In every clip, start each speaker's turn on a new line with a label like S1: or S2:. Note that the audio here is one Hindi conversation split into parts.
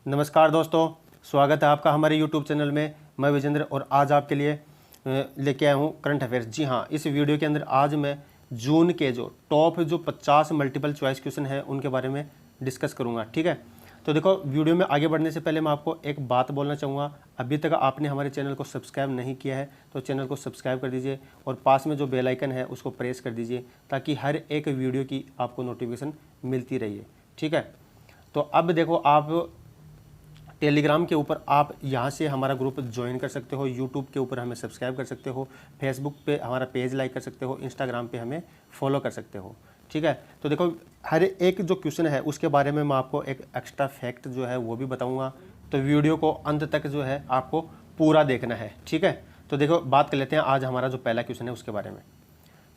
S1: नमस्कार दोस्तों, स्वागत है आपका हमारे YouTube चैनल में। मैं विजेंद्र और आज आपके लिए लेके आया हूँ करंट अफेयर्स। जी हाँ, इस वीडियो के अंदर आज मैं जून के जो टॉप 50 मल्टीपल चॉइस क्वेश्चन है उनके बारे में डिस्कस करूँगा। ठीक है, तो देखो वीडियो में आगे बढ़ने से पहले मैं आपको एक बात बोलना चाहूँगा। अभी तक आपने हमारे चैनल को सब्सक्राइब नहीं किया है तो चैनल को सब्सक्राइब कर दीजिए और पास में जो बेल आइकन है उसको प्रेस कर दीजिए ताकि हर एक वीडियो की आपको नोटिफिकेशन मिलती रहिए। ठीक है, तो अब देखो आप टेलीग्राम के ऊपर आप यहाँ से हमारा ग्रुप ज्वाइन कर सकते हो, यूट्यूब के ऊपर हमें सब्सक्राइब कर सकते हो, फेसबुक पे हमारा पेज लाइक कर सकते हो, इंस्टाग्राम पे हमें फॉलो कर सकते हो। ठीक है, तो देखो हर एक जो क्वेश्चन है उसके बारे में मैं आपको एक एक्स्ट्रा फैक्ट जो है वो भी बताऊँगा, तो वीडियो को अंत तक जो है आपको पूरा देखना है। ठीक है, तो देखो बात कर लेते हैं आज हमारा जो पहला क्वेश्चन है उसके बारे में।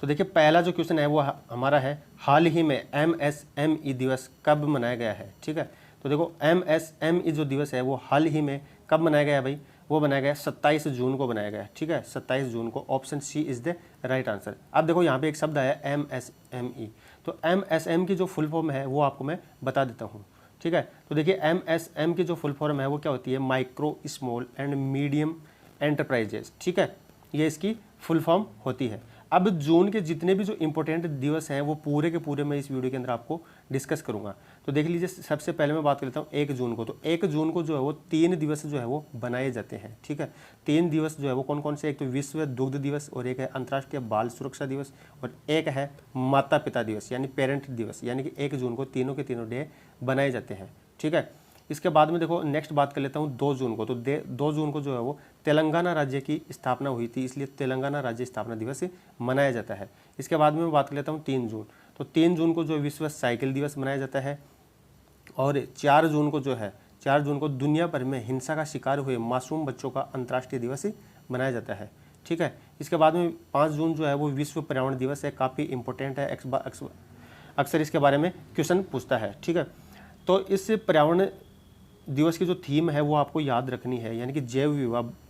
S1: तो देखिए पहला जो क्वेश्चन है वो हमारा है, हाल ही में MSME दिवस कब मनाया गया है। ठीक है, तो देखो MSME जो दिवस है वो हाल ही में कब मनाया गया है भाई, वो बनाया गया 27 जून को बनाया गया है। ठीक है, 27 जून को, option C is the right answer. अब देखो यहाँ पे एक शब्द आया MSME, तो MSM की जो फुल फॉर्म है वो आपको मैं बता देता हूँ। ठीक है, तो देखिए MSM की जो फुल फॉर्म है वो क्या होती है, micro small and medium enterprises. ठीक है, ये इसकी फुल फॉर्म होती है। अब जून के जितने भी जो इंपॉर्टेंट दिवस हैं वो पूरे के पूरे मैं इस वीडियो के अंदर आपको डिस्कस करूंगा। तो देख लीजिए, सबसे पहले मैं बात कर लेता हूँ 1 जून को। तो 1 जून को जो है वो 3 दिवस जो है वो बनाए जाते हैं। ठीक है, 3 दिवस जो है वो कौन कौन से, एक तो विश्व दुग्ध दिवस, और एक है अंतर्राष्ट्रीय बाल सुरक्षा दिवस, और एक है माता पिता दिवस यानी पेरेंट दिवस। यानी कि 1 जून को तीनों के तीनों डे बनाए जाते हैं। ठीक है, इसके बाद में देखो नेक्स्ट बात कर लेता हूँ 2 जून को। तो 2 जून को जो है वो तेलंगाना राज्य की स्थापना हुई थी, इसलिए तेलंगाना राज्य स्थापना दिवस मनाया जाता है। इसके बाद में मैं बात कर लेता हूँ 3 जून। तो 3 जून को जो विश्व साइकिल दिवस मनाया जाता है, और 4 जून को जो है 4 जून को दुनिया भर में हिंसा का शिकार हुए मासूम बच्चों का अंतर्राष्ट्रीय दिवस मनाया जाता है। ठीक है, इसके बाद में 5 जून जो है वो विश्व पर्यावरण दिवस है, काफ़ी इंपॉर्टेंट है, अक्सर इसके बारे में क्वेश्चन पूछता है। ठीक है, तो इस पर्यावरण दिवस की जो थीम है वो आपको याद रखनी है, यानी कि जैव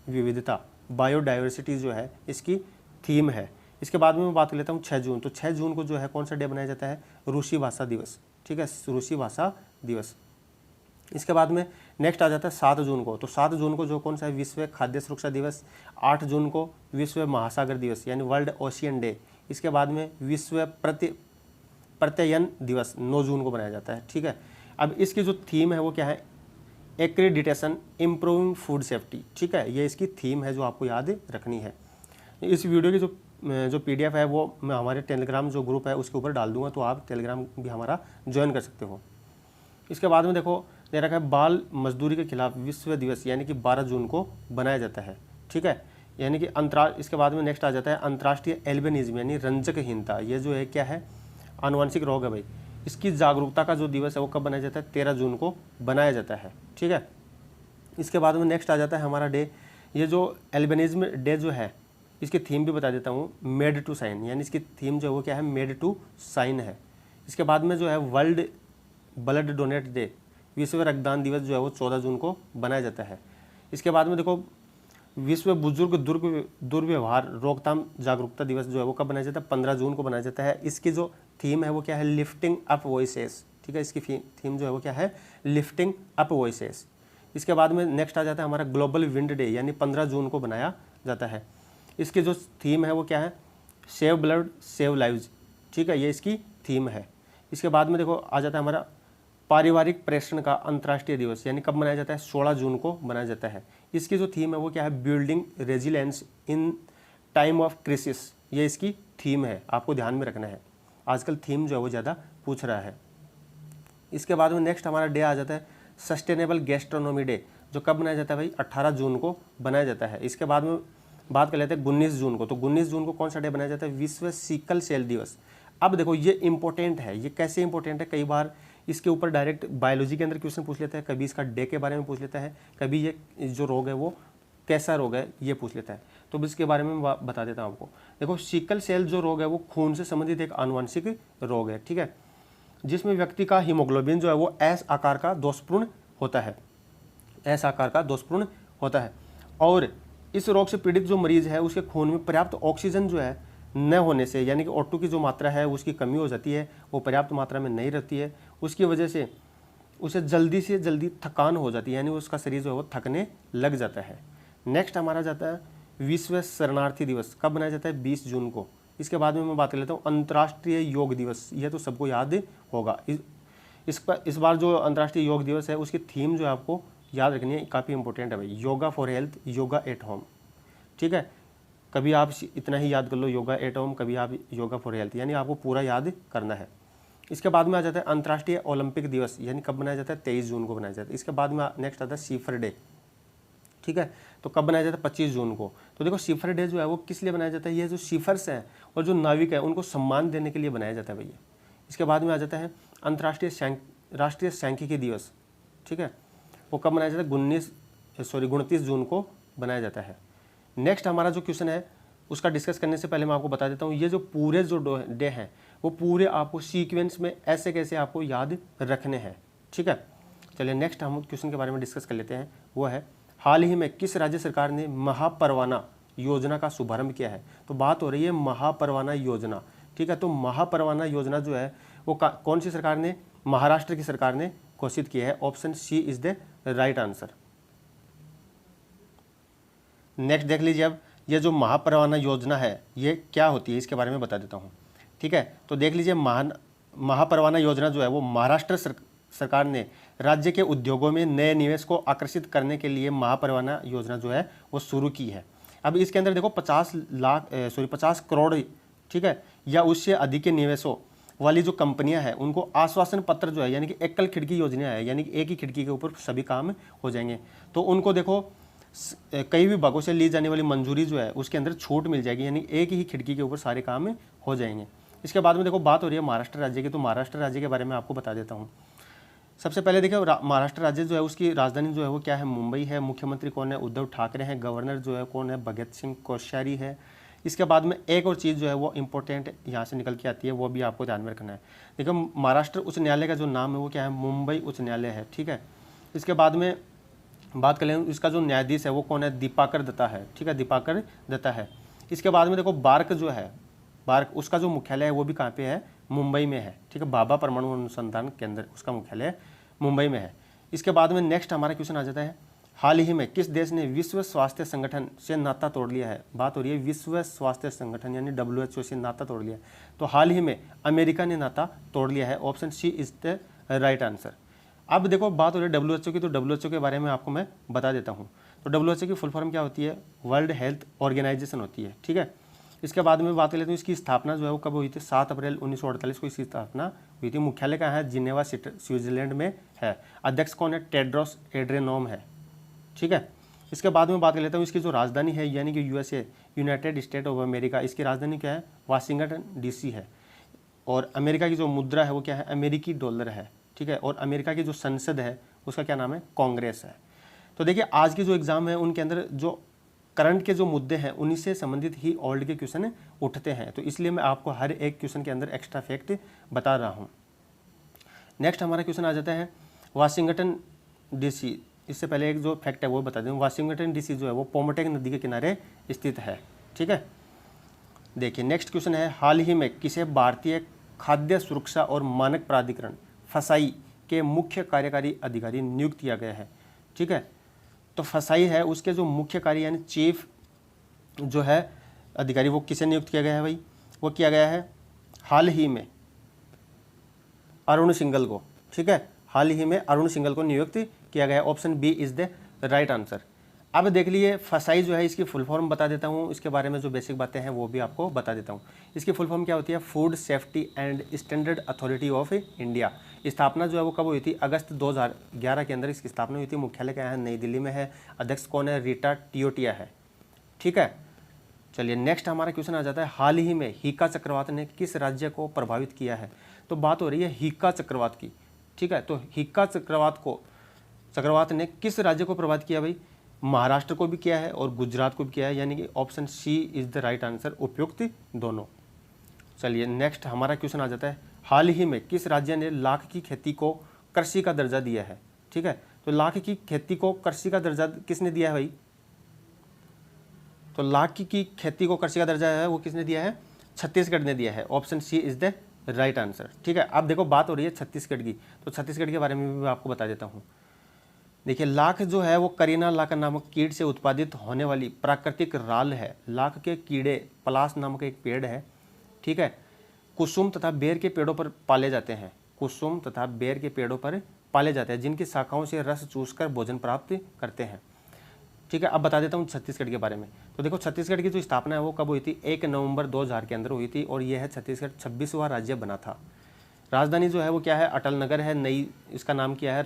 S1: विविधता, बायोडाइवर्सिटी जो है इसकी थीम है। इसके बाद में मैं बात कर लेता हूँ 6 जून। तो 6 जून को जो है कौन सा डे बनाया जाता है, रूसी भाषा दिवस। ठीक है, रूसी भाषा दिवस। इसके बाद में नेक्स्ट आ जाता है 7 जून को। तो 7 जून को जो कौन सा है, विश्व खाद्य सुरक्षा दिवस। 8 जून को विश्व महासागर दिवस यानी वर्ल्ड ओशियन डे। इसके बाद में विश्व प्रत्ययन दिवस 9 जून को बनाया जाता है। ठीक है, अब इसकी जो थीम है वो क्या है, एक्रेडिटेशन इम्प्रूविंग फूड सेफ्टी। ठीक है, ये इसकी थीम है जो आपको याद रखनी है। इस वीडियो की जो PDF है वो मैं हमारे टेलीग्राम जो ग्रुप है उसके ऊपर डाल दूंगा, तो आप टेलीग्राम भी हमारा ज्वाइन कर सकते हो। इसके बाद में देखो दे रखा है बाल मजदूरी के खिलाफ विश्व दिवस, यानी कि 12 जून को बनाया जाता है। ठीक है, यानी कि इसके बाद में नेक्स्ट आ जाता है अंतर्राष्ट्रीय एल्बिनिज्म यानी रंजकहीनता। ये जो है क्या है, आनुवंशिक रोग है भाई। इसकी जागरूकता का जो दिवस है वो कब बनाया जाता है, 13 जून को बनाया जाता है। ठीक है, इसके बाद में नेक्स्ट आ जाता है हमारा डे, ये जो एल्बिनिज्म डे जो है इसकी थीम भी बता देता हूँ, मेड टू साइन, यानी इसकी थीम जो है वो क्या है, मेड टू साइन है। इसके बाद में जो है वर्ल्ड ब्लड डोनेट डे, विश्व रक्तदान दिवस जो है वो 14 जून को बनाया जाता है। इसके बाद में देखो विश्व बुजुर्ग दुर्व्यवहार रोकथाम जागरूकता दिवस जो है वो कब बनाया जाता है, 15 जून को बनाया जाता है। इसकी जो थीम है वो क्या है, लिफ्टिंग अप वॉइसेस। ठीक है, इसकी थीम जो है वो क्या है, लिफ्टिंग अप वॉइसेस। इसके बाद में नेक्स्ट आ जाता है हमारा ग्लोबल विंड डे, यानी 15 जून को बनाया जाता है। इसकी जो थीम है वो क्या है, सेव ब्लड सेव लाइव्स। ठीक है, ये इसकी थीम है। इसके बाद में देखो आ जाता है हमारा पारिवारिक प्रेषण का अंतर्राष्ट्रीय दिवस, यानी कब मनाया जाता है, 16 जून को बनाया जाता है। इसकी जो थीम है वो क्या है, building resilience in time of crisis. ये इसकी थीम है, आपको ध्यान में रखना है, आजकल थीम जो है वो ज़्यादा पूछ रहा है। इसके बाद में नेक्स्ट हमारा डे आ जाता है सस्टेनेबल गैस्ट्रोनॉमी डे, जो कब बनाया जाता है भाई, 18 जून को बनाया जाता है। इसके बाद में बात कर लेते हैं 19 जून को। तो 19 जून को कौन सा डे बनाया जाता है, विश्व सिकल सेल दिवस। अब देखो ये इंपॉर्टेंट है, ये कैसे इंपॉर्टेंट है, कई बार इसके ऊपर डायरेक्ट बायोलॉजी के अंदर क्वेश्चन पूछ लेता है, कभी इसका डे के बारे में पूछ लेता है, कभी ये जो रोग है वो कैसा रोग है ये पूछ लेता है। तो इसके बारे में बता देता हूँ आपको। देखो सिकल सेल जो रोग है वो खून से संबंधित एक आनुवंशिक रोग है। ठीक है, जिसमें व्यक्ति का हीमोग्लोबिन जो है वो एस आकार का दोषपूर्ण होता है, एस आकार का दोषपूर्ण होता है। और इस रोग से पीड़ित जो मरीज है उसके खून में पर्याप्त ऑक्सीजन जो है न होने से, यानी कि O2 की जो मात्रा है उसकी कमी हो जाती है, वो पर्याप्त मात्रा में नहीं रहती है। उसकी वजह से उसे जल्दी से जल्दी थकान हो जाती है, यानी उसका शरीर जो है वो थकने लग जाता है। नेक्स्ट हमारा जाता है विश्व शरणार्थी दिवस, कब बनाया जाता है? 20 जून को। इसके बाद में मैं बात कर लेता हूँ अंतर्राष्ट्रीय योग दिवस, यह तो सबको याद होगा। इस बार जो अंतर्राष्ट्रीय योग दिवस है उसकी थीम जो है आपको याद रखनी है, काफ़ी इंपॉर्टेंट है भाई, yoga for health, yoga at home. ठीक है, कभी आप इतना ही याद कर लो योगा एट होम, कभी आप योगा फॉर हेल्थ, यानी आपको पूरा याद करना है। इसके बाद में आ जाता है अंतर्राष्ट्रीय ओलंपिक दिवस, यानी कब बनाया जाता है? 23 जून को बनाया जाता है। इसके बाद में नेक्स्ट आता है सीफर डे। ठीक है, तो कब बनाया जाता है? 25 जून को। तो देखो सीफर डे जो है वो किस लिए बनाया जाता है? ये जो सीफर्स हैं और जो नाविक है उनको सम्मान देने के लिए बनाया जाता है भैया। इसके बाद में आ जाता है राष्ट्रीय सांख्यिकी दिवस। ठीक है, वो कब बनाया जाता है? 29 जून को बनाया जाता है। नेक्स्ट हमारा जो क्वेश्चन है उसका डिस्कस करने से पहले मैं आपको बता देता हूँ, ये जो पूरे जो डे हैं वो पूरे आपको सीक्वेंस में ऐसे कैसे आपको याद रखने हैं। ठीक है, चलिए नेक्स्ट हम क्वेश्चन के बारे में डिस्कस कर लेते हैं। वो है हाल ही में किस राज्य सरकार ने महापरवाना योजना का शुभारंभ किया है? तो बात हो रही है महापरवाना योजना। ठीक है, तो महापरवाना योजना जो है वो कौन सी सरकार ने? महाराष्ट्र की सरकार ने घोषित किया है। Option C is the right answer. Next देख लीजिए, अब ये जो महापरवाना योजना है ये क्या होती है इसके बारे में बता देता हूँ। ठीक है, तो देख लीजिए महापरवाना योजना जो है वो महाराष्ट्र सरकार ने राज्य के उद्योगों में नए निवेश को आकर्षित करने के लिए महापरवाना योजना जो है वो शुरू की है। अब इसके अंदर देखो 50 करोड़, ठीक है, या उससे अधिक के निवेशों वाली जो कंपनियां हैं उनको आश्वासन पत्र जो है, यानी कि एकल खिड़की योजना है, यानी कि एक ही खिड़की के ऊपर सभी काम हो जाएंगे। तो उनको देखो कई विभागों से ली जाने वाली मंजूरी जो है उसके अंदर छूट मिल जाएगी, यानी एक ही खिड़की के ऊपर सारे काम हो जाएंगे। इसके बाद में देखो बात हो रही है महाराष्ट्र राज्य की, तो महाराष्ट्र राज्य के बारे में आपको बता देता हूँ। सबसे पहले देखिए महाराष्ट्र राज्य जो है उसकी राजधानी जो है वो क्या है? मुंबई है। मुख्यमंत्री कौन है? उद्धव ठाकरे हैं। गवर्नर जो है कौन है? भगत सिंह कोश्यारी है। इसके बाद में एक और चीज़ जो है वो इंपॉर्टेंट यहाँ से निकल के आती है, वो भी आपको ध्यान में रखना है। देखो महाराष्ट्र उच्च न्यायालय का जो नाम है वो क्या है? मुंबई उच्च न्यायालय है। ठीक है, इसके बाद में बात कर लें इसका जो न्यायाधीश है वो कौन है? दीपाकर दत्ता है। ठीक है, दीपाकर दत्ता है। इसके बाद में देखो बार्क जो है, बार्क उसका जो मुख्यालय है वो भी कहाँ पे है? मुंबई में है। ठीक है, भाभा परमाणु अनुसंधान केंद्र उसका मुख्यालय मुंबई में है। इसके बाद में नेक्स्ट हमारा क्वेश्चन आ जाता है, हाल ही में किस देश ने विश्व स्वास्थ्य संगठन से नाता तोड़ लिया है? बात हो रही है विश्व स्वास्थ्य संगठन यानी WHO से नाता तोड़ लिया है। तो हाल ही में अमेरिका ने नाता तोड़ लिया है। Option C is the right answer. अब देखो बात हो रही है WHO की, तो WHO के बारे में आपको मैं बता देता हूँ। तो WHO की फुल फॉर्म क्या होती है? वर्ल्ड हेल्थ ऑर्गेनाइजेशन होती है। ठीक है, इसके बाद में बात कर लेते हैं इसकी स्थापना जो है वो कब हुई थी? 7 अप्रैल 1948 को इसकी स्थापना हुई थी। मुख्यालय कहाँ है? जिनेवा स्विट्जरलैंड में है। अध्यक्ष कौन है? टेड्रोस एड्रेनोम है। ठीक है, इसके बाद में बात कर लेता हूँ इसकी जो राजधानी है यानी कि USA United state of America, इसकी राजधानी क्या है? वाशिंगटन DC है। और अमेरिका की जो मुद्रा है वो क्या है? अमेरिकी डॉलर है। ठीक है, और अमेरिका की जो संसद है उसका क्या नाम है? कांग्रेस है। तो देखिए आज के जो एग्जाम है उनके अंदर जो करंट के जो मुद्दे हैं उन्हीं से संबंधित ही ओल्ड के क्वेश्चन उठते हैं, तो इसलिए मैं आपको हर एक क्वेश्चन के अंदर एक्स्ट्रा फैक्ट बता रहा हूँ। नेक्स्ट हमारा क्वेश्चन आ जाता है वाशिंगटन DC। इससे पहले एक जो फैक्ट है वो बता दूँ, वाशिंगटन DC जो है वो पोमोटेक नदी के किनारे स्थित है। ठीक है, देखिए नेक्स्ट क्वेश्चन है, हाल ही में किसे भारतीय खाद्य सुरक्षा और मानक प्राधिकरण FSSAI के मुख्य कार्यकारी अधिकारी नियुक्त किया गया है? ठीक है, तो FSSAI है उसके जो मुख्य कार्य यानी चीफ जो है अधिकारी वो किसे नियुक्त किया गया है भाई? वो किया गया है हाल ही में अरुण सिंघल को। ठीक है, हाल ही में अरुण सिंघल को नियुक्त किया गया है। Option B is the right answer. अब देख लिए FSSAI जो है इसकी फुल फॉर्म बता देता हूँ, इसके बारे में जो बेसिक बातें हैं वो भी आपको बता देता हूँ। इसकी फुल फॉर्म क्या होती है? Food safety and standard authority of India. स्थापना जो है वो कब हुई थी? अगस्त 2011 के अंदर इसकी स्थापना हुई थी। मुख्यालय क्या है? नई दिल्ली में है। अध्यक्ष कौन है? रीटा टियोटिया है। ठीक है, चलिए नेक्स्ट हमारा क्वेश्चन आ जाता है, हाल ही में हिका चक्रवात ने किस राज्य को प्रभावित किया है? तो बात हो रही है हिका चक्रवात की। ठीक है, तो हिका चक्रवात ने किस राज्य को प्रभावित किया भाई? महाराष्ट्र को भी किया है और गुजरात को भी किया है, यानी कि option C is the right answer, उपयुक्त दोनों। चलिए नेक्स्ट हमारा क्वेश्चन आ जाता है, हाल ही में किस राज्य ने लाख की खेती को कृषि का दर्जा दिया है? ठीक है, तो लाख की खेती को कृषि का दर्जा किसने दिया है भाई? तो लाख की खेती को कृषि का दर्जा है वो किसने दिया है? छत्तीसगढ़ ने दिया है। Option C is the right answer. ठीक है, अब देखो बात हो रही है छत्तीसगढ़ की, तो छत्तीसगढ़ के बारे में भी मैं आपको बता देता हूँ। देखिए लाख जो है वो करीना लाखा नामक कीट से उत्पादित होने वाली प्राकृतिक राल है। लाख के कीड़े पलास नामक एक पेड़ है, ठीक है, कुसुम तथा बेर के पेड़ों पर पाले जाते हैं। कुसुम तथा बेर के पेड़ों पर पाले जाते हैं, जिनकी शाखाओं से रस चूसकर भोजन प्राप्त करते हैं। ठीक है, अब बता देता हूँ छत्तीसगढ़ के बारे में। तो देखो छत्तीसगढ़ की जो स्थापना है वो कब हुई थी, 1 नवंबर 2000 के अंदर हुई थी, और यह है छत्तीसगढ़ 26वां राज्य बना था। राजधानी जो है वो क्या है, अटल नगर है। नई इसका नाम क्या है,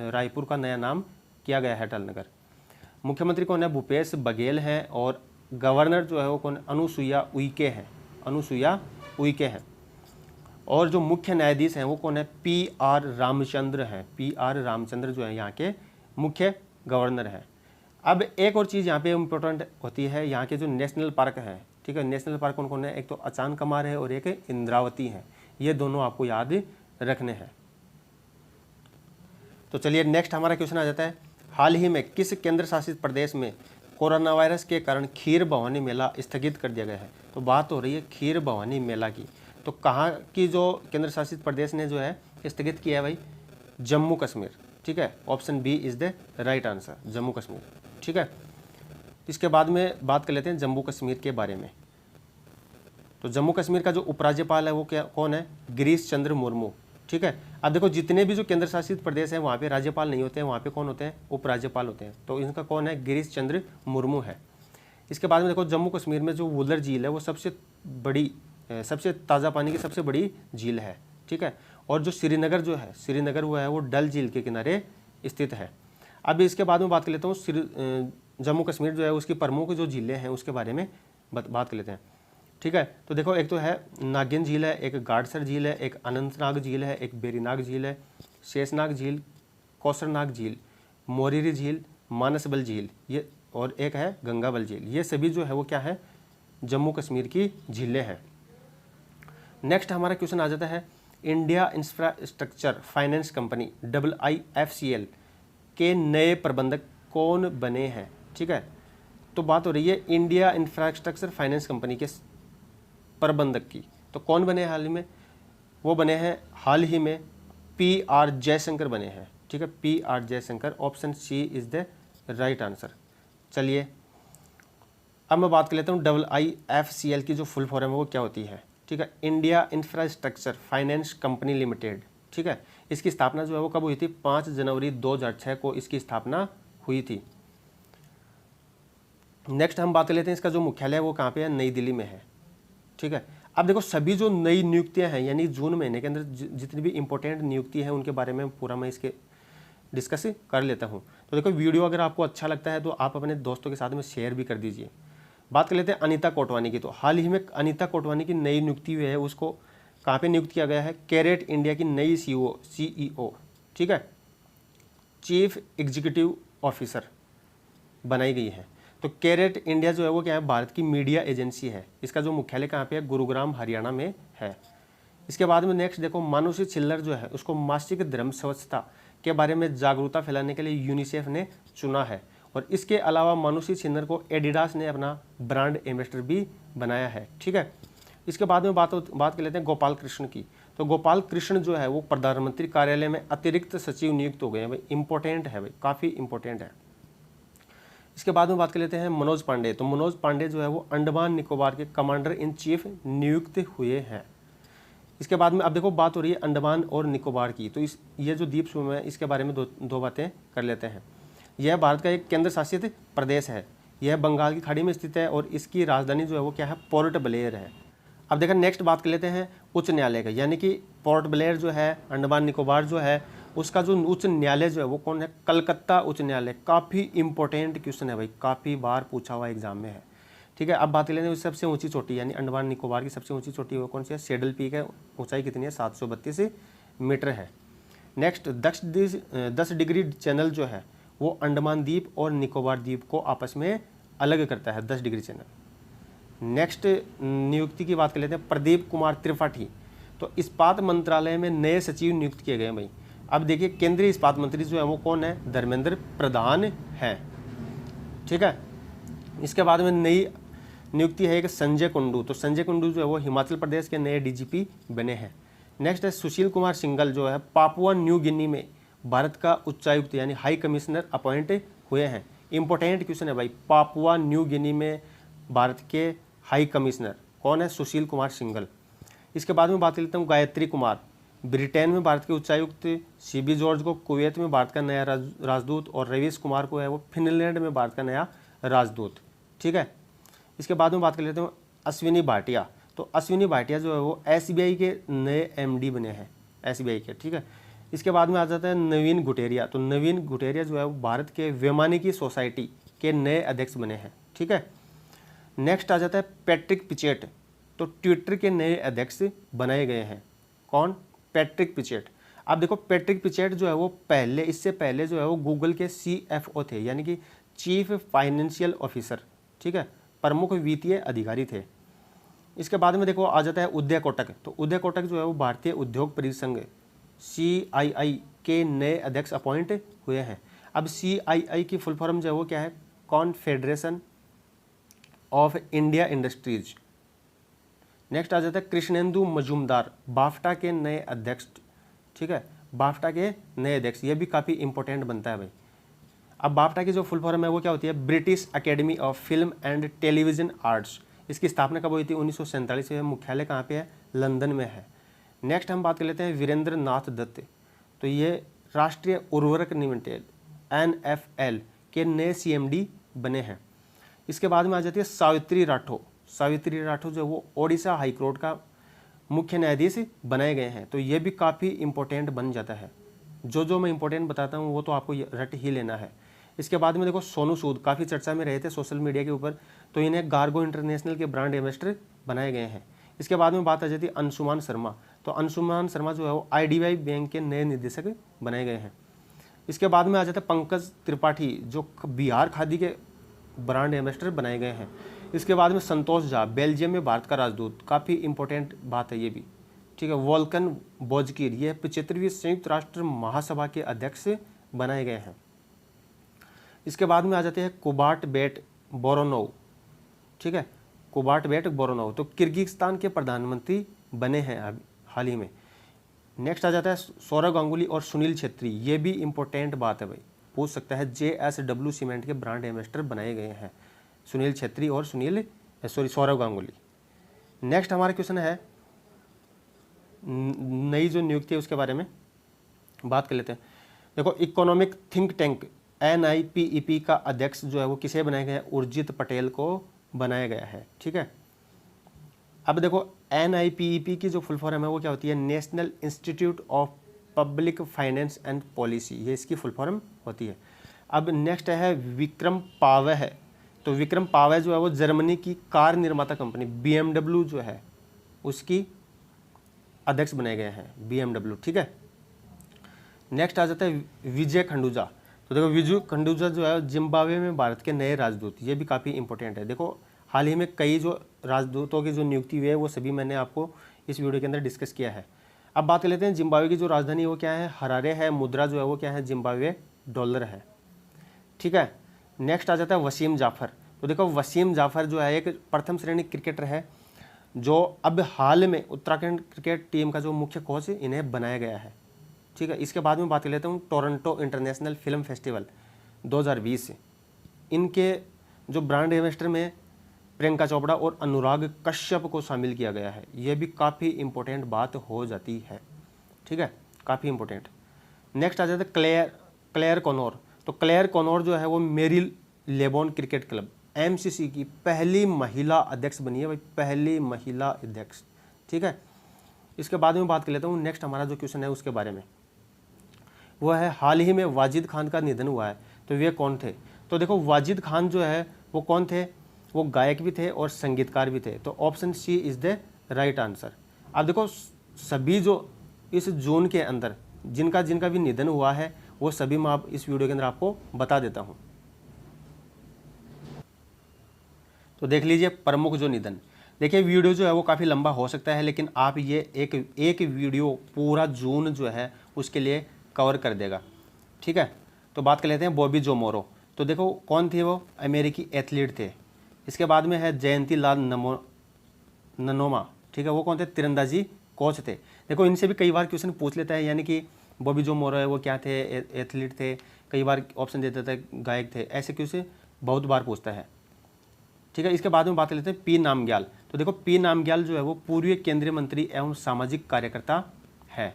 S1: रायपुर का नया नाम किया गया है अटल नगर। मुख्यमंत्री कौन है, भूपेश बघेल हैं, और गवर्नर जो है वो कौन, अनुसुईया उइके हैं। अनुसुईया उइके हैं। और जो मुख्य न्यायाधीश हैं वो कौन है, PR रामचंद्र हैं। PR रामचंद्र जो है यहाँ के मुख्य गवर्नर हैं। अब एक और चीज़ यहाँ पे इम्पोर्टेंट होती है, यहाँ के जो नेशनल पार्क हैं, ठीक है, नेशनल पार्क कौन कौन है, एक तो अचान कमार है और एक इंद्रावती है। ये दोनों आपको याद रखने हैं। तो चलिए नेक्स्ट हमारा क्वेश्चन आ जाता है, हाल ही में किस केंद्र शासित प्रदेश में कोरोना वायरस के कारण खीर भवानी मेला स्थगित कर दिया गया है। तो बात हो रही है खीर भवानी मेला की। तो कहाँ की जो केंद्र शासित प्रदेश ने जो है स्थगित किया है भाई, जम्मू कश्मीर। ठीक है, option B is the right answer, Jammu Kashmir. ठीक है, इसके बाद में बात कर लेते हैं जम्मू कश्मीर के बारे में। तो जम्मू कश्मीर का जो उपराज्यपाल है वो क्या कौन है, गिरीश चंद्र मुर्मू। ठीक है, अब देखो जितने भी जो केंद्र शासित प्रदेश हैं वहाँ पे राज्यपाल नहीं होते हैं, वहाँ पे कौन होते हैं, उपराज्यपाल होते हैं। तो इनका कौन है, गिरीश चंद्र मुर्मू है। इसके बाद में देखो जम्मू कश्मीर में जो वुलर झील है वो सबसे ताज़ा पानी की सबसे बड़ी झील है। ठीक है, और जो श्रीनगर जो है, श्रीनगर वो है वो डल झील के किनारे स्थित है। अब इसके बाद में बात कर लेता हूँ जम्मू कश्मीर जो है उसकी प्रमुख जो झीलें हैं उसके बारे में बात कर लेते हैं। ठीक है, तो देखो एक तो है नागिन झील है, एक गाडसर झील है, एक अनंतनाग झील है, एक बेरीनाग झील है, शेषनाग झील, कौसरनाग झील, मोरीरी झील, मानसबल झील, ये और एक है गंगाबल झील। ये सभी जो है वो क्या है, जम्मू कश्मीर की झीलें हैं। नेक्स्ट हमारा क्वेश्चन आ जाता है, India infrastructure finance company IIFCL के नए प्रबंधक कौन बने हैं। ठीक है, तो बात हो रही है इंडिया इंफ्रास्ट्रक्चर फाइनेंस कंपनी के प्रबंधक की। तो कौन बने हाल ही में, वो बने हैं हाल ही में PR जयशंकर बने हैं। ठीक है, PR Jaishankar, option C is the right answer. चलिए अब मैं बात कर लेता हूँ IIFCL की जो फुल फॉर्म है वो क्या होती है। ठीक है, India infrastructure finance company limited. ठीक है, इसकी स्थापना जो है वो कब हुई थी, 5 जनवरी 2006 को इसकी स्थापना हुई थी। नेक्स्ट हम बात कर लेते हैं इसका जो मुख्यालय है वो कहाँ पे है, नई दिल्ली में है। ठीक है, अब देखो सभी जो नई नियुक्तियां हैं यानी जून महीने के अंदर जितनी भी इंपॉर्टेंट नियुक्ति है उनके बारे में पूरा मैं इसके डिस्कस कर लेता हूं। तो देखो वीडियो अगर आपको अच्छा लगता है तो आप अपने दोस्तों के साथ में शेयर भी कर दीजिए। बात कर लेते हैं अनीता कोटवानी की। तो हाल ही में अनीता कोटवानी की नई नियुक्ति हुई है, उसको कहाँ पर नियुक्त किया गया है, कैरेट इंडिया की नई CEO ठीक है, चीफ एग्जीक्यूटिव ऑफिसर बनाई गई है। तो कैरेट इंडिया जो है वो क्या है, भारत की मीडिया एजेंसी है। इसका जो मुख्यालय कहाँ पे है, गुरुग्राम हरियाणा में है। इसके बाद में नेक्स्ट देखो मानुषी छिल्लर जो है उसको मासिक धर्म स्वच्छता के बारे में जागरूकता फैलाने के लिए यूनिसेफ ने चुना है। और इसके अलावा मानुषी छिल्लर को एडिडास ने अपना ब्रांड एम्बेसडर भी बनाया है। ठीक है, इसके बाद में बात कर लेते हैं गोपाल कृष्ण की। तो गोपाल कृष्ण जो है वो प्रधानमंत्री कार्यालय में अतिरिक्त सचिव नियुक्त हो गए हैं। भाई इंपॉर्टेंट है, भाई काफ़ी इंपॉर्टेंट है। इसके बाद में बात कर लेते हैं मनोज पांडे। तो मनोज पांडे जो है वो अंडमान निकोबार के कमांडर इन चीफ नियुक्त हुए हैं। इसके बाद में अब देखो बात हो रही है अंडमान और निकोबार की। तो ये जो द्वीप समूह है इसके बारे में दो बातें कर लेते हैं। यह भारत का एक केंद्र शासित प्रदेश है। यह बंगाल की खाड़ी में स्थित है और इसकी राजधानी जो है वो क्या है, पोर्ट ब्लेयर है। अब देखो नेक्स्ट बात कर लेते हैं उच्च न्यायालय का, यानी कि पोर्ट ब्लेयर जो है, अंडमान निकोबार जो है, उसका जो उच्च न्यायालय जो है वो कौन है, कलकत्ता उच्च न्यायालय। काफ़ी इंपॉर्टेंट क्वेश्चन है भाई, काफ़ी बार पूछा हुआ एग्जाम में है। ठीक है, अब बात कर लेते हैं सबसे ऊंची चोटी, यानी अंडमान निकोबार की सबसे ऊंची चोटी वो कौन सी है, सेडल पीक है। ऊंचाई कितनी है, 732 मीटर है। नेक्स्ट 10 डिग्री चैनल जो है वो अंडमान द्वीप और निकोबार द्वीप को आपस में अलग करता है, 10 डिग्री चैनल। नेक्स्ट नियुक्ति की बात कर लेते हैं प्रदीप कुमार त्रिपाठी। तो इस्पात मंत्रालय में नए सचिव नियुक्त किए गए भाई। अब देखिए केंद्रीय इस्पात मंत्री जो है वो कौन है, धर्मेंद्र प्रधान है। ठीक है, इसके बाद में नई नियुक्ति है एक संजय कुंडू। तो संजय कुंडू जो है वो हिमाचल प्रदेश के नए DGP बने हैं। नेक्स्ट है सुशील कुमार सिंघल जो है पापुआ न्यू गिनी में भारत का उच्चायुक्त यानी हाई कमिश्नर अपॉइंट हुए हैं। इंपॉर्टेंट क्वेश्चन है भाई, पापुआ न्यू गिनी में भारत के हाई कमिश्नर कौन है? सुशील कुमार सिंघल। इसके बाद में बात कर लेता हूँ गायत्री कुमार, ब्रिटेन में भारत के उच्चायुक्त, सीबी जॉर्ज को कुवैत में भारत का नया राजदूत, और रवीश कुमार को है वो फिनलैंड में भारत का नया राजदूत। ठीक है, इसके बाद में बात कर लेते हैं अश्विनी भाटिया। तो अश्विनी भाटिया जो है वो एसबीआई के नए एमडी बने हैं, एसबीआई के। ठीक है, इसके बाद में आ जाता है नवीन गुटेरिया। तो नवीन गुटेरिया जो है वो भारत के वैमानिकी सोसाइटी के नए अध्यक्ष बने हैं। ठीक है, नेक्स्ट आ जाता है पैट्रिक पिचेट। तो ट्विटर के नए अध्यक्ष बनाए गए हैं। कौन? पैट्रिक पिचेट। अब देखो पैट्रिक पिचेट जो है वो इससे पहले जो है वो गूगल के CFO थे, यानी कि चीफ फाइनेंशियल ऑफिसर। ठीक है, प्रमुख वित्तीय अधिकारी थे। इसके बाद में देखो आ जाता है उदय कोटक। तो उदय कोटक जो है वो भारतीय उद्योग परिसंघ CII के नए अध्यक्ष अपॉइंट हुए हैं। अब CII की फुल फॉर्म जो है वो क्या है? Confederation of India industries. Next आ जाता है कृष्णेंदु मजूमदार, बाफ्टा के नए अध्यक्ष। ठीक है, बाफ्टा के नए अध्यक्ष, ये भी काफ़ी इंपॉर्टेंट बनता है भाई। अब बाफ्टा की जो फुल फॉर्म है वो क्या होती है? British academy of film and television arts. इसकी स्थापना कब हुई थी? 1947 में। मुख्यालय कहाँ पे है? लंदन में है। नेक्स्ट हम बात कर लेते हैं वीरेंद्र नाथ दत्त। तो ये राष्ट्रीय उर्वरक लिमिटेड NFL के नए CMD बने हैं। इसके बाद में आ जाती है सावित्री राठौर। सावित्री राठौर जो वो ओडिशा हाईकोर्ट का मुख्य न्यायाधीश बनाए गए हैं। तो ये भी काफ़ी इंपॉर्टेंट बन जाता है। जो मैं इंपॉर्टेंट बताता हूँ वो तो आपको रट ही लेना है। इसके बाद में देखो सोनू सूद काफ़ी चर्चा में रहे थे सोशल मीडिया के ऊपर, तो इन्हें गार्गो इंटरनेशनल के ब्रांड एम्बेसडर बनाए गए हैं। इसके बाद में बात आ जाती है अंशुमान शर्मा। तो अंशुमान शर्मा जो है वो IDBI बैंक के नए निदेशक बनाए गए हैं। इसके बाद में आ जाता है पंकज त्रिपाठी जो बिहार खादी के ब्रांड एम्बेसडर बनाए गए हैं। इसके बाद में संतोष झा बेल्जियम में भारत का राजदूत, काफ़ी इंपॉर्टेंट बात है ये भी। ठीक है, वोल्कन बोजकीर ये 75वीं संयुक्त राष्ट्र महासभा के अध्यक्ष बनाए गए हैं। इसके बाद में आ जाते हैं कुबाट बेट बोरोनोव। ठीक है, कुबाट बेट बोरोनोव तो किर्गिस्तान के प्रधानमंत्री बने हैं अभी हाल ही में। नेक्स्ट आ जाता है सौरव गांगुली और सुनील छेत्री, ये भी इंपॉर्टेंट बात है भाई, पूछ सकता है। JSW सीमेंट के ब्रांड एम्बेसडर बनाए गए हैं सुनील छेत्री और सौरव गांगुली। नेक्स्ट हमारा क्वेश्चन है नई जो नियुक्ति है उसके बारे में बात कर लेते हैं। देखो इकोनॉमिक थिंक टैंक NIPEP का अध्यक्ष जो है वो किसे बनाया गया है? उर्जित पटेल को बनाया गया है। ठीक है, अब देखो NIPEP की जो फुल फॉर्म है वो क्या होती है? National institute of public finance and policy, ये इसकी फुल फॉर्म होती है। अब नेक्स्ट है विक्रम पावे है। तो विक्रम पावे जो है वो जर्मनी की कार निर्माता कंपनी BMW जो है उसकी अध्यक्ष बनाए गए हैं, BMW। ठीक है, नेक्स्ट आ जाता है विजय खंडूजा। तो देखो विजय खंडूजा जो है जिम्बाब्वे में भारत के नए राजदूत, ये भी काफ़ी इंपॉर्टेंट है। देखो हाल ही में कई जो राजदूतों की जो नियुक्ति हुई है वो सभी मैंने आपको इस वीडियो के अंदर डिस्कस किया है। अब बात कर लेते हैं जिम्बाब्वे की जो राजधानी है वो क्या है? हरारे है। मुद्रा जो है वो क्या है? जिम्बाब्वे डॉलर है। ठीक है, नेक्स्ट आ जाता है वसीम जाफ़र। तो देखो वसीम जाफ़र जो है एक प्रथम श्रेणी क्रिकेटर है जो अब हाल में उत्तराखंड क्रिकेट टीम का जो मुख्य कोच इन्हें बनाया गया है। ठीक है, इसके बाद में बात कर लेता हूँ टोरंटो इंटरनेशनल फिल्म फेस्टिवल 2020। इनके जो ब्रांड एम्बेसडर में प्रियंका चोपड़ा और अनुराग कश्यप को शामिल किया गया है। ये भी काफ़ी इंपॉर्टेंट बात हो जाती है। ठीक है, काफ़ी इंपॉर्टेंट। नेक्स्ट आ जाता है क्लेयर कॉनोर। तो क्लेयर कॉनोर जो है वो मेरी लेबोन क्रिकेट क्लब MCC की पहली महिला अध्यक्ष बनी है भाई, पहली महिला अध्यक्ष। ठीक है, इसके बाद में बात कर लेता हूँ नेक्स्ट हमारा जो क्वेश्चन है उसके बारे में, वो है हाल ही में वाजिद खान का निधन हुआ है। तो वे कौन थे? तो देखो वाजिद खान जो है वो कौन थे? वो गायक भी थे और संगीतकार भी थे। तो option C is the right answer. अब देखो सभी जो इस जून के अंदर जिनका भी निधन हुआ है वो सभी मैं आप इस वीडियो के अंदर आपको बता देता हूँ। तो देख लीजिए प्रमुख जो निधन। देखिए वीडियो जो है वो काफ़ी लंबा हो सकता है, लेकिन आप ये एक वीडियो पूरा जून जो है उसके लिए कवर कर देगा। ठीक है, तो बात कर लेते हैं बॉबी जोमोरो। तो देखो कौन थे वो? अमेरिकी एथलीट थे। इसके बाद में है जयंती लाल ननोमा। ठीक है, वो कौन थे? तीरंदाजी कोच थे। देखो इनसे भी कई बार क्वेश्चन पूछ लेता है, यानी कि बॉबी जो मोरो है वो क्या थे, एथलीट थे, कई बार ऑप्शन दे देता है गायक थे, ऐसे क्वेश्चन बहुत बार पूछता है। ठीक है, इसके बाद में बात कर लेते हैं पी नामग्याल। तो देखो पी नामग्याल जो है वो पूर्व केंद्रीय मंत्री एवं सामाजिक कार्यकर्ता है।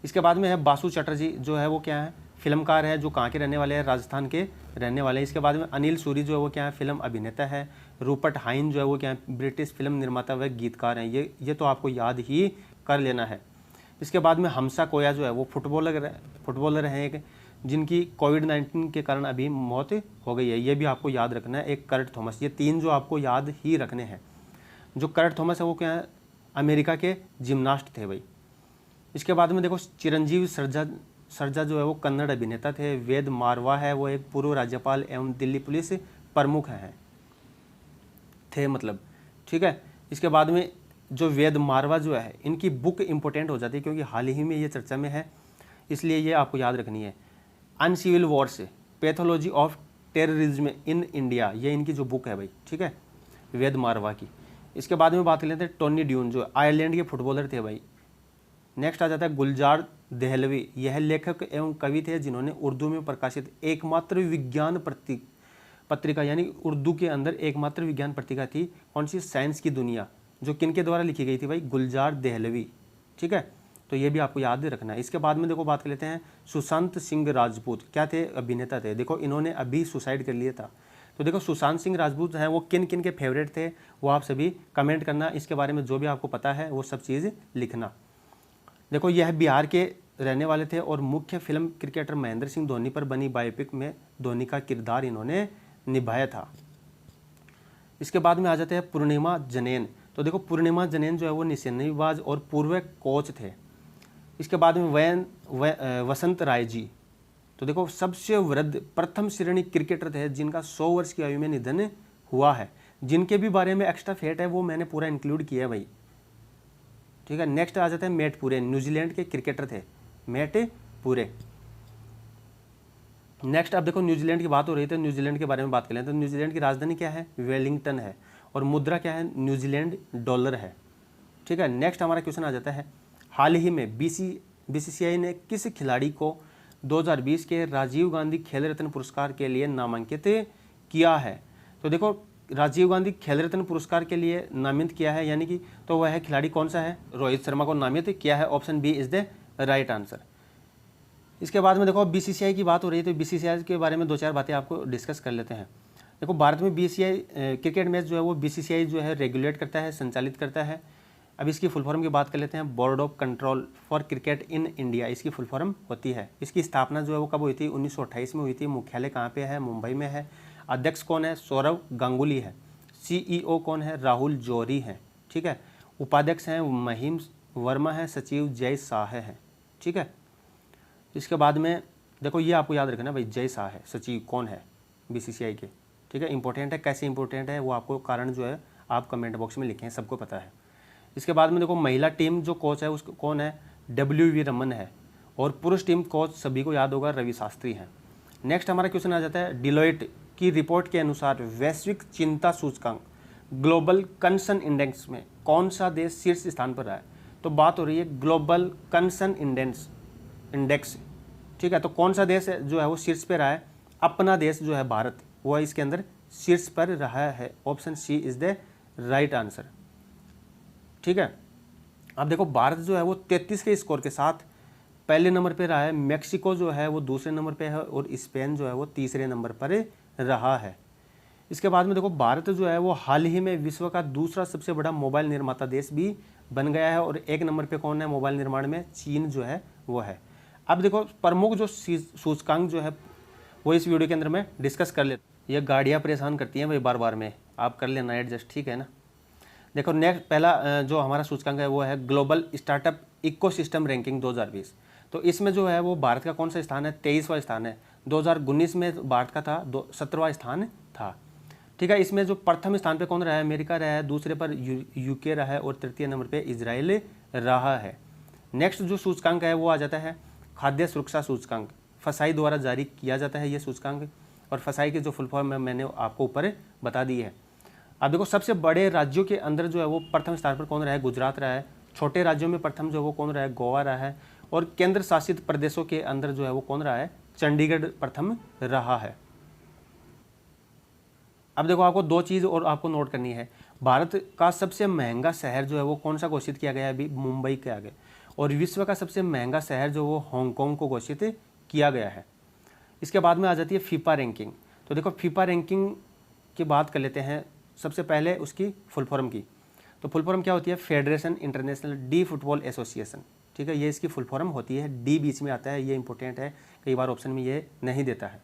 S1: इसके बाद में है बासु चटर्जी, जो है वो क्या है, फिल्मकार है, जो कहाँ के रहने वाले हैं, राजस्थान के रहने वाले हैं। इसके बाद में अनिल सूरी जो है वो क्या है, फिल्म अभिनेता है। रूपर्ट हाइन जो है वो क्या है, ब्रिटिश फिल्म निर्माता व गीतकार हैं। ये तो आपको याद ही कर लेना है। इसके बाद में हमसा कोया जो है वो फुटबॉलर हैं एक, जिनकी कोविड-19 के कारण अभी मौत हो गई है, ये भी आपको याद रखना है। एक कर्ट थॉमस, ये 3 जो आपको याद ही रखने हैं। जो कर्ट थॉमस है वो क्या है, अमेरिका के जिम्नास्ट थे भाई। इसके बाद में देखो चिरंजीव सरजा जो है वो कन्नड़ अभिनेता थे। वेद मारवा है वो एक पूर्व राज्यपाल एवं दिल्ली पुलिस प्रमुख हैं थे मतलब। ठीक है, इसके बाद में जो वेद मारवा जो है, इनकी बुक इंपॉर्टेंट हो जाती है क्योंकि हाल ही में ये चर्चा में है, इसलिए ये आपको याद रखनी है। Uncivil wars, pathology of terrorism in India, ये इनकी जो बुक है भाई। ठीक है, वेद मारवा की। इसके बाद में बात कर लेते हैं टोनी ड्यून, जो आयरलैंड के फुटबॉलर थे भाई। नेक्स्ट आ जाता है गुलजार देहलवी, यह लेखक एवं कवि थे जिन्होंने उर्दू में प्रकाशित एकमात्र विज्ञान पत्रिका, यानी उर्दू के अंदर एकमात्र विज्ञान पत्रिका थी, कौन सी, साइंस की दुनिया, जो किनके द्वारा लिखी गई थी भाई, गुलजार देहलवी। ठीक है, तो ये भी आपको याद रखना है। इसके बाद में देखो बात कर लेते हैं सुशांत सिंह राजपूत, क्या थे, अभिनेता थे। देखो इन्होंने अभी सुसाइड कर लिया था। तो देखो सुशांत सिंह राजपूत हैं वो किन किन के फेवरेट थे, वो आप सभी कमेंट करना। इसके बारे में जो भी आपको पता है वो सब चीज़ लिखना। देखो यह बिहार के रहने वाले थे और मुख्य फिल्म क्रिकेटर महेंद्र सिंह धोनी पर बनी बायोपिक में धोनी का किरदार इन्होंने निभाया था। इसके बाद में आ जाते हैं पूर्णिमा जनेन। तो देखो पूर्णिमा जनेन जो है वो निशानेबाज और पूर्व कोच थे। इसके बाद में वसंत राय जी, तो देखो सबसे वृद्ध प्रथम श्रेणी क्रिकेटर थे जिनका 100 वर्ष की आयु में निधन हुआ है। जिनके भी बारे में एक्स्ट्रा फैक्ट है वो मैंने पूरा इंक्लूड किया है भाई। ठीक है, नेक्स्ट आ जाते हैं मैट पूरे, न्यूजीलैंड के क्रिकेटर थे मैट पूरे। नेक्स्ट अब देखो न्यूजीलैंड की बात हो रही है तो न्यूजीलैंड के बारे में बात कर लें। तो न्यूजीलैंड की राजधानी क्या है, वेलिंगटन है, और मुद्रा क्या है, न्यूजीलैंड डॉलर है। ठीक है, नेक्स्ट हमारा क्वेश्चन आ जाता है हाल ही में बीसीसीआई ने किस खिलाड़ी को 2020 के राजीव गांधी खेल रत्न पुरस्कार के लिए नामांकित किया है। तो देखो राजीव गांधी खेल रत्न पुरस्कार के लिए नामित किया है, यानी कि तो वह खिलाड़ी कौन सा है, रोहित शर्मा को नामित किया है। Option B is the right answer. इसके बाद में देखो बीसीसीआई की बात हो रही है तो बीसीसीआई के बारे में 2-4 बातें आपको डिस्कस कर लेते हैं। देखो भारत में बीसीसीआई क्रिकेट मैच जो है वो बीसीसीआई जो है रेगुलेट करता है, संचालित करता है। अब इसकी फुल फॉर्म की बात कर लेते हैं, board of control for cricket in India, इसकी फुल फॉर्म होती है। इसकी स्थापना जो है वो कब हुई थी, 1928 में हुई थी। मुख्यालय कहाँ पे है, मुंबई में है। अध्यक्ष कौन है, सौरव गांगुली है। सीईओ कौन है, राहुल जौहरी है। ठीक है, उपाध्यक्ष हैं महिम वर्मा है, सचिव जय शाह है। ठीक है, इसके बाद में देखो ये आपको याद रखना भाई, जय शाह है, सचिव कौन है बीसीसीआई के। ठीक है, इंपॉर्टेंट है, कैसे इंपॉर्टेंट है वो आपको कारण जो है आप कमेंट बॉक्स में लिखें, सबको पता है। इसके बाद में देखो महिला टीम जो कोच है उसको कौन है, WV रमन है, और पुरुष टीम कोच सभी को याद होगा रवि शास्त्री हैं। नेक्स्ट हमारा क्वेश्चन आ जाता है डिलॉयट की रिपोर्ट के अनुसार वैश्विक चिंता सूचकांक ग्लोबल कंसर्न इंडेक्स में कौन सा देश शीर्ष स्थान पर रहा है। तो बात हो रही है ग्लोबल कंसर्न इंडेक्स। ठीक है, तो कौन सा देश जो है वो शीर्ष पे रहा है, अपना देश जो है भारत, वो इसके अंदर शीर्ष पर रहा है। Option C is the right answer. ठीक है, अब देखो भारत जो है वो 33 के स्कोर के साथ पहले नंबर पे रहा है। मेक्सिको जो है वो दूसरे नंबर पे है और स्पेन जो है वो तीसरे नंबर पर रहा है। इसके बाद में देखो भारत जो है वो हाल ही में विश्व का दूसरा सबसे बड़ा मोबाइल निर्माता देश भी बन गया है, और 1 नंबर पे कौन है मोबाइल निर्माण में, चीन जो है वो है। अब देखो प्रमुख जो सूचकांक जो है वो इस वीडियो के अंदर मैं डिस्कस कर लेता। ये गाड़ियाँ परेशान करती हैं भाई बार बार में, आप कर लेना एडजस्ट, ठीक है ना। देखो नेक्स्ट पहला जो हमारा सूचकांक है वो है ग्लोबल स्टार्टअप इकोसिस्टम रैंकिंग 2020। तो इसमें जो है वो भारत का कौन सा स्थान है, 23वां स्थान है। 2019 में भारत का था 17वां स्थान था। ठीक है, इसमें जो प्रथम स्थान पे कौन रहा है, अमेरिका रहा है, दूसरे पर यूके रहा है, और तृतीय नंबर पे इजराइल रहा है। नेक्स्ट जो सूचकांक है वो आ जाता है खाद्य सुरक्षा सूचकांक, फसाई द्वारा जारी किया जाता है ये सूचकांक, और फसाई की जो फुल फॉर्म है मैंने आपको ऊपर बता दी है। अब देखो सबसे बड़े राज्यों के अंदर जो है वो प्रथम स्थान पर कौन रहा है, गुजरात रहा है। छोटे राज्यों में प्रथम जो है वो कौन रहा है, गोवा रहा है, और केंद्र शासित प्रदेशों के अंदर जो है वो कौन रहा है, चंडीगढ़ प्रथम रहा है। अब देखो आपको दो चीज़ और आपको नोट करनी है। भारत का सबसे महंगा शहर जो है वो कौन सा घोषित किया गया है, अभी मुंबई के आगे, और विश्व का सबसे महंगा शहर जो वो हांगकांग को घोषित किया गया है। इसके बाद में आ जाती है फीफा रैंकिंग। तो देखो फीफा रैंकिंग की बात कर लेते हैं, सबसे पहले उसकी फुल फॉर्म की। तो फुल फॉर्म क्या होती है, federation international D football association, ठीक है, ये इसकी फुल फॉर्म होती है, डी बीच में आता है, ये इंपॉर्टेंट है, कई बार ऑप्शन में ये नहीं देता है।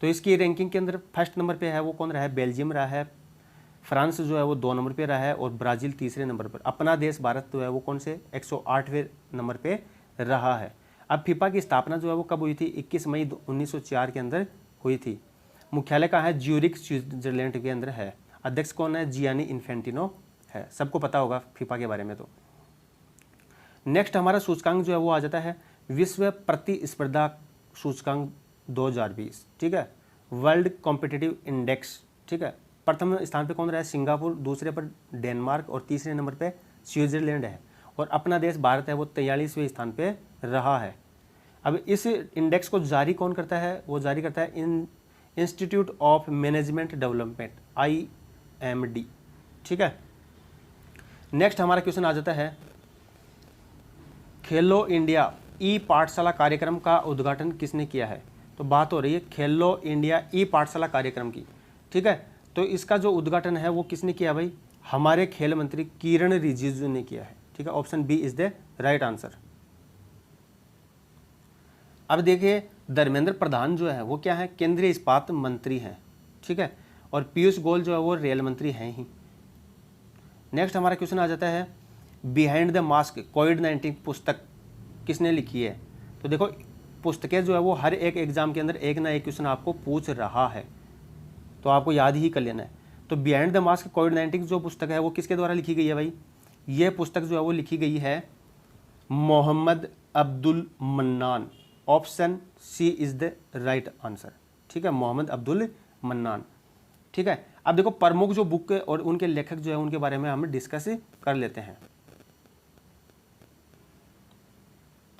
S1: तो इसकी रैंकिंग के अंदर फर्स्ट नंबर पे है वो कौन रहा है, बेल्जियम रहा है, फ्रांस जो है वो 2 नंबर पे रहा है, और ब्राज़ील तीसरे नंबर पर। अपना देश भारत जो है वो कौन से 108वें नंबर पे रहा है। अब फीफा की स्थापना जो है वो कब हुई थी, 21 मई 1904 के अंदर हुई थी। मुख्यालय कहाँ है, ज्यूरिख स्विट्जरलैंड के अंदर है। अध्यक्ष कौन है, जियानी इन्फेंटिनो है, सबको पता होगा फीफा के बारे में। तो नेक्स्ट हमारा सूचकांक जो है वो आ जाता है विश्व प्रतिस्पर्धा सूचकांक 2020, ठीक है, वर्ल्ड कॉम्पिटिटिव इंडेक्स, ठीक है। प्रथम स्थान पे कौन रहा है, सिंगापुर, दूसरे पर डेनमार्क, और तीसरे नंबर पे स्विट्जरलैंड है, और अपना देश भारत है वो 43वें स्थान पे रहा है। अब इस इंडेक्स को जारी कौन करता है, वो जारी करता है institute of management development, IMD, ठीक है। नेक्स्ट हमारा क्वेश्चन आ जाता है खेलो इंडिया ई पाठशाला कार्यक्रम का उद्घाटन किसने किया है। तो बात हो रही है खेलो इंडिया ई पाठशाला कार्यक्रम की, ठीक है। तो इसका जो उद्घाटन है वो किसने किया भाई, हमारे खेल मंत्री किरण रिजिजू ने किया है, ठीक है। Option B is the right answer. अब देखिए धर्मेंद्र प्रधान जो है वो क्या है, केंद्रीय इस्पात मंत्री हैं, ठीक है, और पीयूष गोयल जो है वो रेल मंत्री हैं ही। नेक्स्ट हमारा क्वेश्चन आ जाता है बिहाइंड द मास्क कोविड-19 पुस्तक किसने लिखी है। तो देखो पुस्तकें जो है वो हर एक एग्जाम के अंदर एक ना एक क्वेश्चन आपको पूछ रहा है, तो आपको याद ही कर लेना है। तो बिहाइंड द मास्क कोविड-19 जो पुस्तक है वो किसके द्वारा लिखी गई है भाई, ये पुस्तक जो है वो लिखी गई है Mohammad Abdul Mannan. Option C is the right answer, ठीक है, मोहम्मद अब्दुल मन्नान, ठीक है। अब देखो प्रमुख जो बुक और उनके लेखक जो है उनके बारे में हम डिस्कस कर लेते हैं।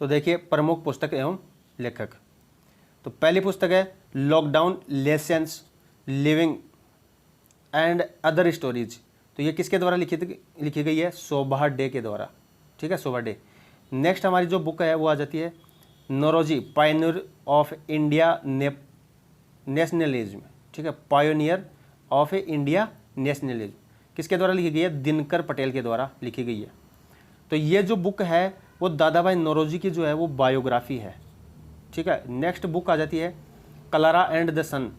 S1: तो देखिए प्रमुख पुस्तक एवं लेखक, तो पहली पुस्तक है lockdown lessons living and other stories. तो ये किसके द्वारा लिखी गई है, शोभा डे के द्वारा, ठीक है, शोभा डे। नेक्स्ट हमारी जो बुक है वो आ जाती है Naoroji pioneer of India nationalism, ठीक है, पायोनियर ऑफ इंडिया नेशनलिज्म किसके द्वारा लिखी गई है, दिनकर पटेल के द्वारा लिखी गई है। तो ये जो बुक है वो दादा भाई नौरोजी की जो है वो बायोग्राफी है, ठीक है। नेक्स्ट बुक आ जाती है Klara and the sun.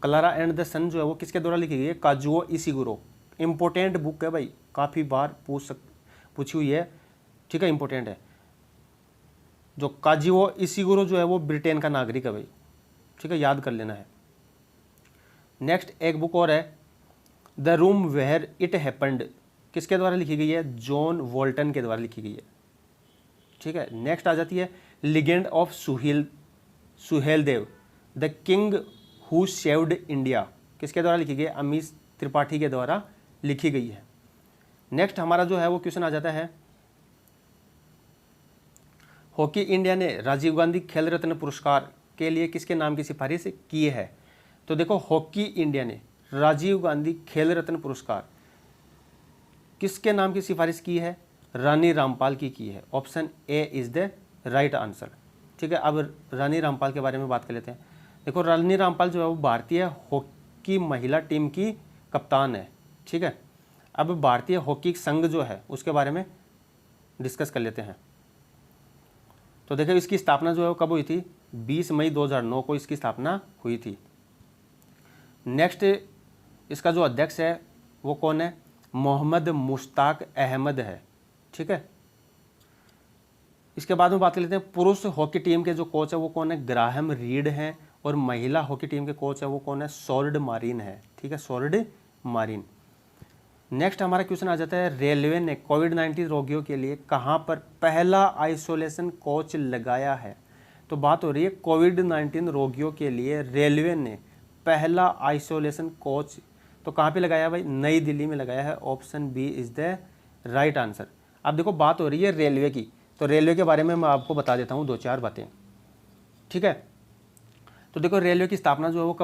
S1: Klara and the sun जो है वो किसके द्वारा लिखी गई है, काजुओ इशिगुरो। इंपॉर्टेंट बुक है भाई, काफ़ी बार पूछी हुई है, ठीक है, इंपॉर्टेंट है। जो काजुओ इशिगुरो जो है वो ब्रिटेन का नागरिक है भाई, ठीक है, याद कर लेना है। नेक्स्ट एक बुक और है the room where it happened, किसके द्वारा लिखी गई है, जॉन वोल्टन के द्वारा लिखी गई है, ठीक है। नेक्स्ट आ जाती है legend of Suhel Dev the king who saved India, किसके द्वारा लिखी गई है, अमीश त्रिपाठी के द्वारा लिखी गई है। नेक्स्ट हमारा जो है वो क्वेश्चन आ जाता है हॉकी इंडिया ने राजीव गांधी खेल रत्न पुरस्कार के लिए किसके नाम की सिफारिश की है। तो देखो हॉकी इंडिया ने राजीव गांधी खेल रत्न पुरस्कार किसके नाम की सिफारिश की है, रानी रामपाल की है। Option A is the right answer, ठीक है। अब रानी रामपाल के बारे में बात कर लेते हैं। देखो रानी रामपाल जो है वो भारतीय हॉकी महिला टीम की कप्तान है, ठीक है। अब भारतीय हॉकी संघ जो है उसके बारे में डिस्कस कर लेते हैं। तो देखो इसकी स्थापना जो है वो कब हुई थी, 20 मई 2009 को इसकी स्थापना हुई थी। नेक्स्ट इसका जो अध्यक्ष है वो कौन है, मोहम्मद मुश्ताक अहमद है, ठीक है। इसके बाद में बात कर लेते हैं पुरुष हॉकी टीम के जो कोच है वो कौन है, ग्राहम रीड हैं, और महिला हॉकी टीम के कोच है वो कौन है, सोर्ड मारिन है, ठीक है, सोर्ड मारिन। नेक्स्ट हमारा क्वेश्चन आ जाता है रेलवे ने कोविड-19 रोगियों के लिए कहां पर पहला आइसोलेशन कोच लगाया है। तो बात हो रही है कोविड-19 रोगियों के लिए रेलवे ने पहला आइसोलेशन कोच तो कहाँ पे लगाया भाई, नई दिल्ली में लगाया है। Option B is the right answer. अब देखो बात हो रही है रेलवे की, तो रेलवे के बारे में मैं आपको बता देता हूँ 2-4 बातें, ठीक है। तो देखो रेलवे की स्थापना जो है वो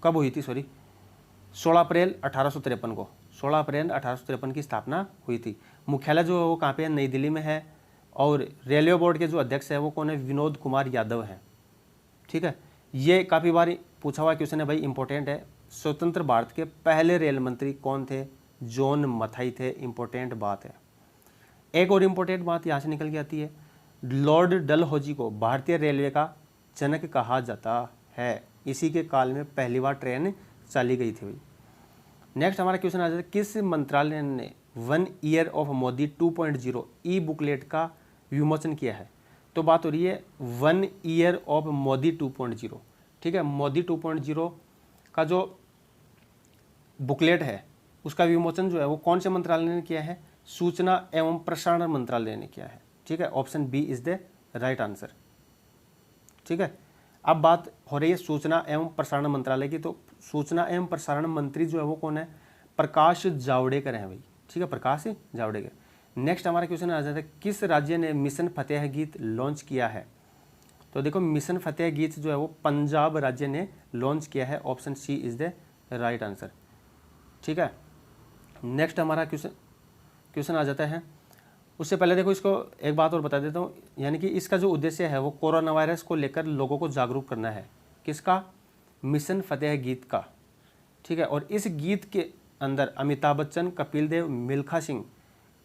S1: कब हुई थी, 16 अप्रैल 1853 को, 16 अप्रैल 1853 की स्थापना हुई थी। मुख्यालय जो है वो कहाँ पे है, नई दिल्ली में है। और रेलवे बोर्ड के जो अध्यक्ष है वो कौन है, विनोद कुमार यादव हैं, ठीक है। ये काफ़ी बार पूछा हुआ क्वेश्चन है भाई, इंपॉर्टेंट है। स्वतंत्र भारत के पहले रेल मंत्री कौन थे, जॉन मथाई थे, इंपॉर्टेंट बात है। एक और इम्पोर्टेंट बात यहाँ से निकल के आती है, लॉर्ड डलहौजी को भारतीय रेलवे का जनक कहा जाता है। इसी के काल में पहली बार ट्रेन चली गई थी भाई। नेक्स्ट हमारा क्वेश्चन आ जाता है, किस मंत्रालय ने 1 year of Modi 2.0 E booklet का विमोचन किया है। तो बात हो रही है 1 ईयर ऑफ मोदी 2.0, ठीक है। मोदी 2.0 का जो बुकलेट है उसका विमोचन जो है वो कौन से मंत्रालय ने किया है, सूचना एवं प्रसारण मंत्रालय ने किया है, ठीक है। Option B is the right answer, ठीक है। अब बात हो रही है सूचना एवं प्रसारण मंत्रालय की, तो सूचना एवं प्रसारण मंत्री जो है वो कौन है, प्रकाश जावड़ेकर हैं भाई, ठीक है, प्रकाश जावड़ेकर। नेक्स्ट हमारा क्वेश्चन आ जाता है, किस राज्य ने मिशन फतेह गीत लॉन्च किया है। तो देखो मिशन फतेह गीत जो है वो पंजाब राज्य ने लॉन्च किया है। Option C is the right answer, ठीक है। नेक्स्ट हमारा क्वेश्चन आ जाता है, उससे पहले देखो इसको एक बात और बता देता हूँ, यानी कि इसका जो उद्देश्य है वो कोरोना वायरस को लेकर लोगों को जागरूक करना है। किसका, मिशन फतेह गीत का, ठीक है। और इस गीत के अंदर अमिताभ बच्चन, कपिल देव, मिल्खा सिंह,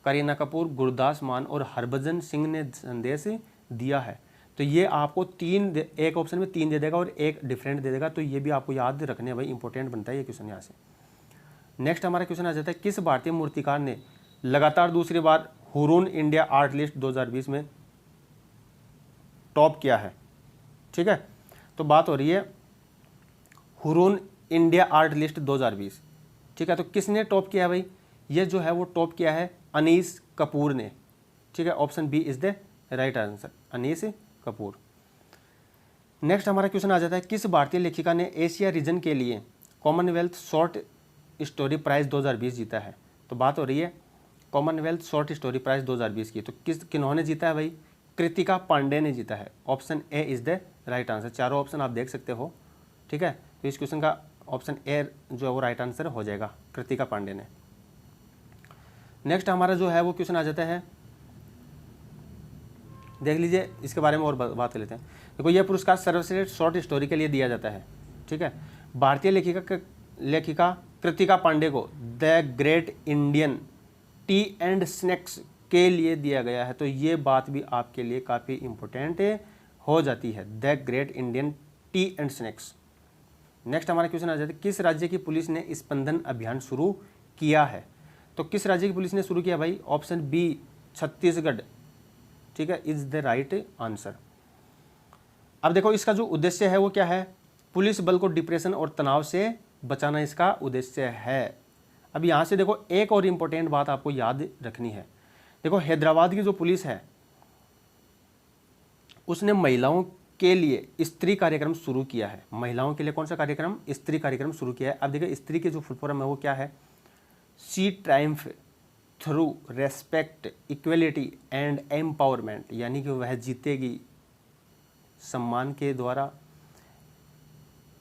S1: करीना कपूर, गुरदास मान और हरभजन सिंह ने संदेश दिया है। तो ये आपको एक ऑप्शन में 3 दे देगा और एक डिफरेंट दे देगा, तो ये भी आपको याद रखने हैं भाई, इंपॉर्टेंट बनता है ये क्वेश्चन यहाँ से। नेक्स्ट हमारा क्वेश्चन आ जाता है, किस भारतीय मूर्तिकार ने लगातार दूसरी बार हुरून इंडिया आर्ट लिस्ट 2020 में टॉप किया है, ठीक है। तो बात हो रही है हुरून इंडिया आर्ट लिस्ट 2020, ठीक है। तो किसने टॉप किया है भाई, ये जो है वो टॉप किया है अनीस कपूर ने, ठीक है। Option B is the right answer, Anees Kapoor. Next हमारा क्वेश्चन आ जाता है, किस भारतीय लेखिका ने एशिया रीजन के लिए कॉमनवेल्थ शॉर्ट स्टोरी प्राइज 2020 जीता है। तो बात हो रही है कॉमनवेल्थ शॉर्ट स्टोरी प्राइज 2020 की, तो किन्होंने जीता है भाई, कृतिका पांडे ने जीता है। Option A is the right answer. चारों ऑप्शन आप देख सकते हो, ठीक है। तो इस क्वेश्चन का ऑप्शन ए जो है वो राइट आंसर हो जाएगा, कृतिका पांडे ने। नेक्स्ट हमारा जो है वो क्वेश्चन आ जाता है, देख लीजिए इसके बारे में और बात कर लेते हैं। देखो ये पुरस्कार सर्वश्रेष्ठ शॉर्ट स्टोरी के लिए दिया जाता है, ठीक है। भारतीय लेखिका कृतिका पांडे को the great Indian T and snacks के लिए दिया गया है। तो ये बात भी आपके लिए काफ़ी इंपॉर्टेंट हो जाती है, the great Indian T and snacks. Next हमारा क्वेश्चन आ जाता है, किस राज्य की पुलिस ने स्पंदन अभियान शुरू किया है। तो किस राज्य की पुलिस ने शुरू किया भाई, ऑप्शन बी छत्तीसगढ़, ठीक है, इज द राइट आंसर। अब देखो इसका जो उद्देश्य है वो क्या है, पुलिस बल को डिप्रेशन और तनाव से बचाना इसका उद्देश्य है। अब यहाँ से देखो एक और इम्पोर्टेंट बात आपको याद रखनी है। देखो हैदराबाद की जो पुलिस है उसने महिलाओं के लिए स्त्री कार्यक्रम शुरू किया है। महिलाओं के लिए कौन सा कार्यक्रम, स्त्री कार्यक्रम शुरू किया है। अब देखो स्त्री की जो फुल फॉर्म है वो क्या है, she Triumph through respect, equality and empowerment, यानी कि वह जीतेगी सम्मान के द्वारा,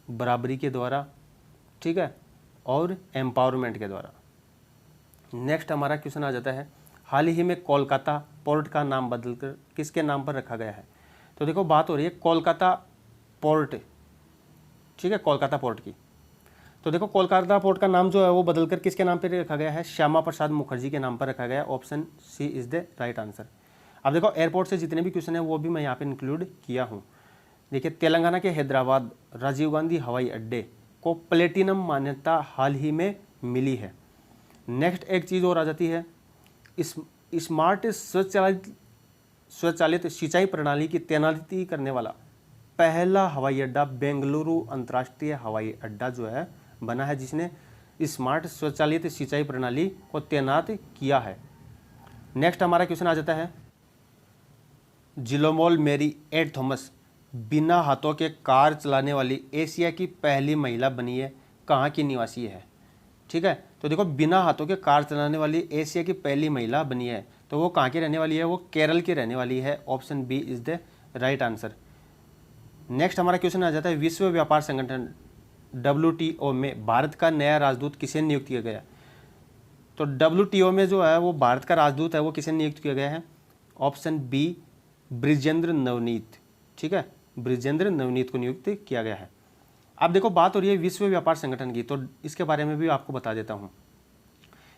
S1: बराबरी के द्वारा, ठीक है, और एम्पावरमेंट के द्वारा। नेक्स्ट हमारा क्वेश्चन आ जाता है, हाल ही में कोलकाता पोर्ट का नाम बदलकर किसके नाम पर रखा गया है। तो देखो बात हो रही है कोलकाता पोर्ट, ठीक है, कोलकाता पोर्ट की। तो देखो कोलकाता पोर्ट का नाम जो है वो बदलकर किसके नाम पर रखा गया है, श्यामा प्रसाद मुखर्जी के नाम पर रखा गया है। Option C is the right answer. अब देखो एयरपोर्ट से जितने भी क्वेश्चन है वो भी मैं यहाँ पे इंक्लूड किया हूँ। देखिए तेलंगाना के हैदराबाद राजीव गांधी हवाई अड्डे को प्लेटिनम मान्यता हाल ही में मिली है। नेक्स्ट एक चीज़ और आ जाती है, स्मार्ट स्वचालित सिंचाई प्रणाली की तैनाती करने वाला पहला हवाई अड्डा बेंगलुरु अंतर्राष्ट्रीय हवाई अड्डा जो है बना है, जिसने स्मार्ट स्वचालित सिंचाई प्रणाली को तैनात किया है। नेक्स्ट हमारा क्वेश्चन आ जाता है, जिलोमोल मेरी एड थॉमस बिना हाथों के कार चलाने वाली एशिया की पहली महिला बनी है, कहाँ की निवासी है। ठीक है। तो देखो बिना हाथों के कार चलाने वाली एशिया की पहली महिला बनी है, तो वो कहाँ की रहने वाली है, वो केरल की रहने वाली है। Option B is the right answer. Next हमारा क्वेश्चन आ जाता है, विश्व व्यापार संगठन WTO में भारत का नया राजदूत किसे नियुक्त किया गया। तो WTO में जो है वो भारत का राजदूत है वो किसे नियुक्त किया गया है। ऑप्शन बी ब्रिजेंद्र नवनीत, ठीक है, ब्रिजेंद्र नवनीत को नियुक्त किया गया है। अब देखो बात हो रही है विश्व व्यापार संगठन की, तो इसके बारे में भी आपको बता देता हूँ।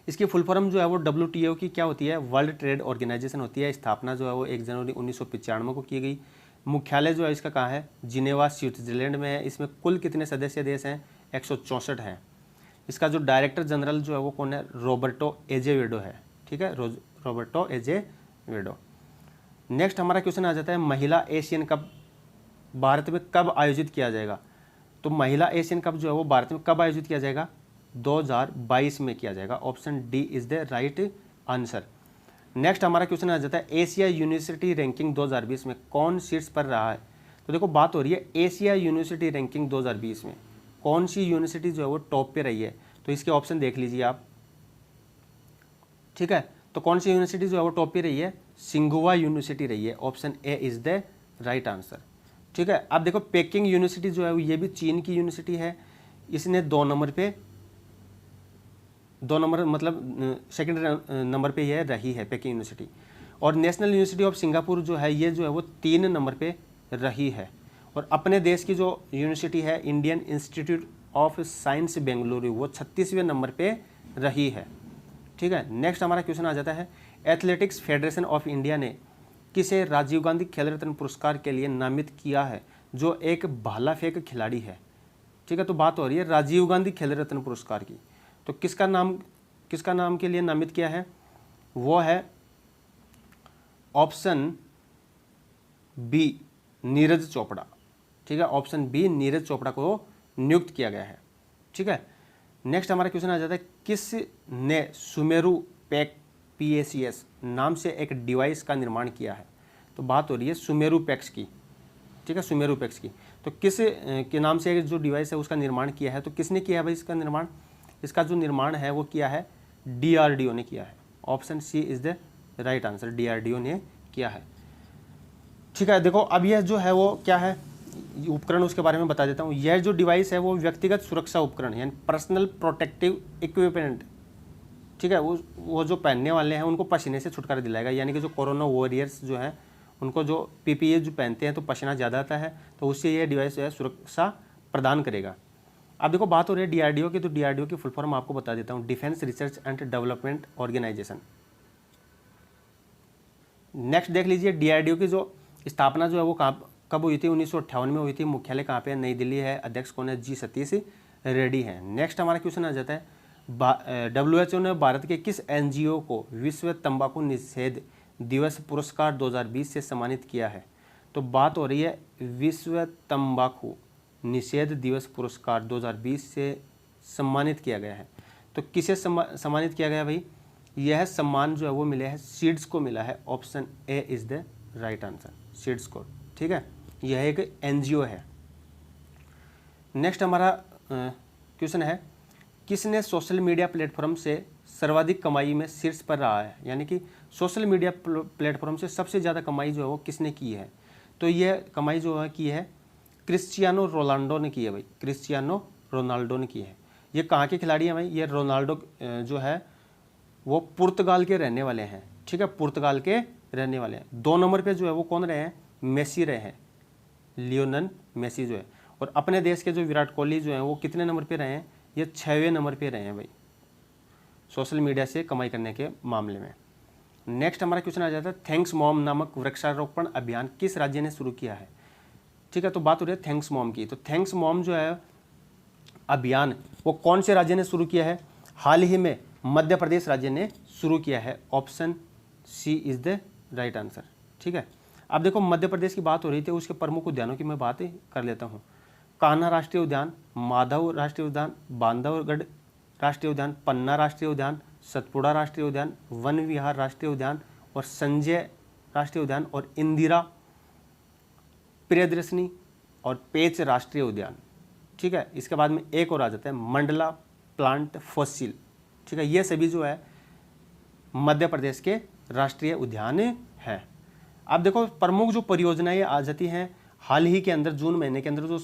S1: इसकी फुल फॉर्म जो है वो WTO की क्या होती है, वर्ल्ड ट्रेड ऑर्गेनाइजेशन होती है। स्थापना जो है वो 1 जनवरी 1995 को की गई। मुख्यालय जो है इसका कहाँ है, जिनेवा स्विट्जरलैंड में है। इसमें कुल कितने सदस्य देश हैं, 164 हैं। इसका जो डायरेक्टर जनरल जो है वो कौन है, रॉबर्टो एजेवेडो है, ठीक है, रॉबर्टो एजेवेडो। नेक्स्ट हमारा क्वेश्चन आ जाता है, महिला एशियन कप भारत में कब आयोजित किया जाएगा। तो महिला एशियन कप जो है वो भारत में कब आयोजित किया जाएगा, 2022 में किया जाएगा। Option D is the right answer. Next हमारा क्वेश्चन आ जाता है, एशिया यूनिवर्सिटी रैंकिंग 2020 में कौन शीर्ष पर रहा है। तो देखो बात हो रही है एशिया यूनिवर्सिटी रैंकिंग 2020 में कौन सी यूनिवर्सिटी जो है वो टॉप पे रही है। तो इसके ऑप्शन देख लीजिए आप, ठीक है। तो कौन सी यूनिवर्सिटी जो है वो टॉप पे रही है, सिंघुआ यूनिवर्सिटी रही है। Option A is the right answer, ठीक है। अब देखो पेकिंग यूनिवर्सिटी जो है ये भी चीन की यूनिवर्सिटी है। इसने 2 नंबर मतलब सेकंड नंबर पे यह रही है पेकिंग यूनिवर्सिटी। और नेशनल यूनिवर्सिटी ऑफ सिंगापुर जो है ये जो है वो 3 नंबर पे रही है। और अपने देश की जो यूनिवर्सिटी है Indian institute of science Bengaluru वो 36वें नंबर पे रही है, ठीक है। नेक्स्ट हमारा क्वेश्चन आ जाता है, एथलेटिक्स फेडरेशन ऑफ इंडिया ने किसे राजीव गांधी खेल रत्न पुरस्कार के लिए नामित किया है, जो एक भाला फेंक खिलाड़ी है, ठीक है। तो बात हो रही है राजीव गांधी खेल रत्न पुरस्कार की। तो किसका नाम के लिए नामित किया है, वो है ऑप्शन बी नीरज चोपड़ा, ठीक है। ऑप्शन बी नीरज चोपड़ा को नियुक्त किया गया है, ठीक है। नेक्स्ट हमारा क्वेश्चन आ जाता है, किस ने सुमेरु पैक PACS नाम से एक डिवाइस का निर्माण किया है। तो बात हो रही है सुमेरु पैक्स की, ठीक है, सुमेरु पैक्स की। तो किस के नाम से जो डिवाइस है उसका निर्माण किया है, तो किसने किया है भाई इसका निर्माण। इसका जो निर्माण है वो किया है DRDO ने किया है। Option C is the right answer, DRDO ने किया है, ठीक है। देखो अब यह जो है वो क्या है उपकरण, उसके बारे में बता देता हूँ। यह जो डिवाइस है वो व्यक्तिगत सुरक्षा उपकरण यानी पर्सनल प्रोटेक्टिव इक्विपमेंट, ठीक है, वो जो पहनने वाले हैं उनको पसीने से छुटकारा दिलाएगा। यानी कि जो कोरोना वॉरियर्स जो हैं उनको जो PPE जो पहनते हैं तो पसीना ज़्यादा आता है, तो उससे ये डिवाइस जो है सुरक्षा प्रदान करेगा। अब देखो बात हो रही है DRDO की, तो DRDO की फुल फॉर्म आपको बता देता हूँ, defence research and development organisation. Next देख लीजिए, DRDO की जो स्थापना जो है वो कब हुई थी, 1958 में हुई थी। मुख्यालय कहाँ पे है, नई दिल्ली है। अध्यक्ष कौन है, G सतीश रेड्डी है। नेक्स्ट हमारा क्वेश्चन आ जाता है, WHO ने भारत के किस NGO को विश्व तंबाकू निषेध दिवस पुरस्कार 2020 से सम्मानित किया है। तो बात हो रही है विश्व तंबाकू निषेध दिवस पुरस्कार 2020 से सम्मानित किया गया है। तो किसे सम्मानित किया गया भाई, यह सम्मान जो है वो मिला है सीड्स को मिला है। Option A is the right answer, seeds को, ठीक है। यह एक NGO है। नेक्स्ट हमारा क्वेश्चन है, किसने सोशल मीडिया प्लेटफॉर्म से सर्वाधिक कमाई में शीर्ष पर रहा है। यानी कि सोशल मीडिया प्लेटफॉर्म से सबसे ज़्यादा कमाई जो है वो किसने की है। तो यह कमाई जो है की है क्रिस्टियानो रोनाल्डो ने की है भाई, क्रिस्टियानो रोनाल्डो ने की है। ये कहाँ के खिलाड़ी हैं भाई, ये रोनाल्डो जो है वो पुर्तगाल के रहने वाले हैं, ठीक है, पुर्तगाल के रहने वाले हैं। 2 नंबर पे जो है वो कौन रहे हैं, मेसी रहे हैं, लियोनेल मेसी जो है। और अपने देश के जो विराट कोहली जो है वो कितने नंबर पे रहे हैं, ये 6वें नंबर पे रहे हैं भाई सोशल मीडिया से कमाई करने के मामले में। नेक्स्ट हमारा क्वेश्चन आ जाता है, थैंक्स मॉम नामक वृक्षारोपण अभियान किस राज्य ने शुरू किया है। ठीक है, तो बात हो रही है थैंक्स मॉम की। तो थैंक्स मॉम जो है अभियान वो कौन से राज्य ने शुरू किया है, हाल ही में मध्य प्रदेश राज्य ने शुरू किया है। Option C is the right answer, ठीक है। अब देखो मध्य प्रदेश की बात हो रही थी, उसके प्रमुख उद्यानों की मैं बात कर लेता हूँ। कान्हा राष्ट्रीय उद्यान, माधव राष्ट्रीय उद्यान, बांधवगढ़ राष्ट्रीय उद्यान, पन्ना राष्ट्रीय उद्यान, सतपुड़ा राष्ट्रीय उद्यान, वन विहार राष्ट्रीय उद्यान और संजय राष्ट्रीय उद्यान और इंदिरा प्रियदर्शनी और पेंच राष्ट्रीय उद्यान, ठीक है। इसके बाद में एक और आ जाता है मंडला प्लांट फॉसिल, ठीक है। ये सभी जो है मध्य प्रदेश के राष्ट्रीय उद्यान हैं। अब देखो प्रमुख जो परियोजनाएं आ जाती हैं हाल ही के अंदर, जून महीने के अंदर जो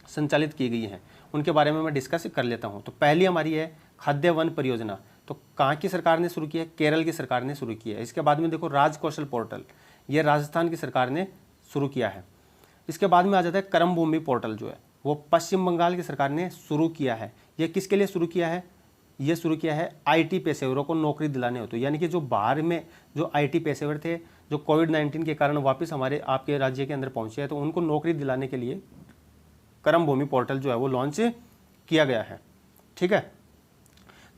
S1: संचालित की गई हैं, उनके बारे में मैं डिस्कस कर लेता हूं। तो पहली हमारी है खाद्य वन परियोजना। तो कहाँ की सरकार ने शुरू की है? केरल की सरकार ने शुरू की है। इसके बाद में देखो राज कौशल पोर्टल, ये राजस्थान की सरकार ने शुरू किया है। इसके बाद में आ जाता है कर्म भूमि पोर्टल, जो है वो पश्चिम बंगाल की सरकार ने शुरू किया है। ये किसके लिए शुरू किया है? ये शुरू किया है IT पेशेवरों को नौकरी दिलाने हेतु, यानी कि जो बाहर में जो IT पेशेवर थे, जो कोविड-19 के कारण वापस हमारे आपके राज्य के अंदर पहुंचे हैं, तो उनको नौकरी दिलाने के लिए कर्म भूमि पोर्टल जो है वो लॉन्च किया गया है, ठीक है।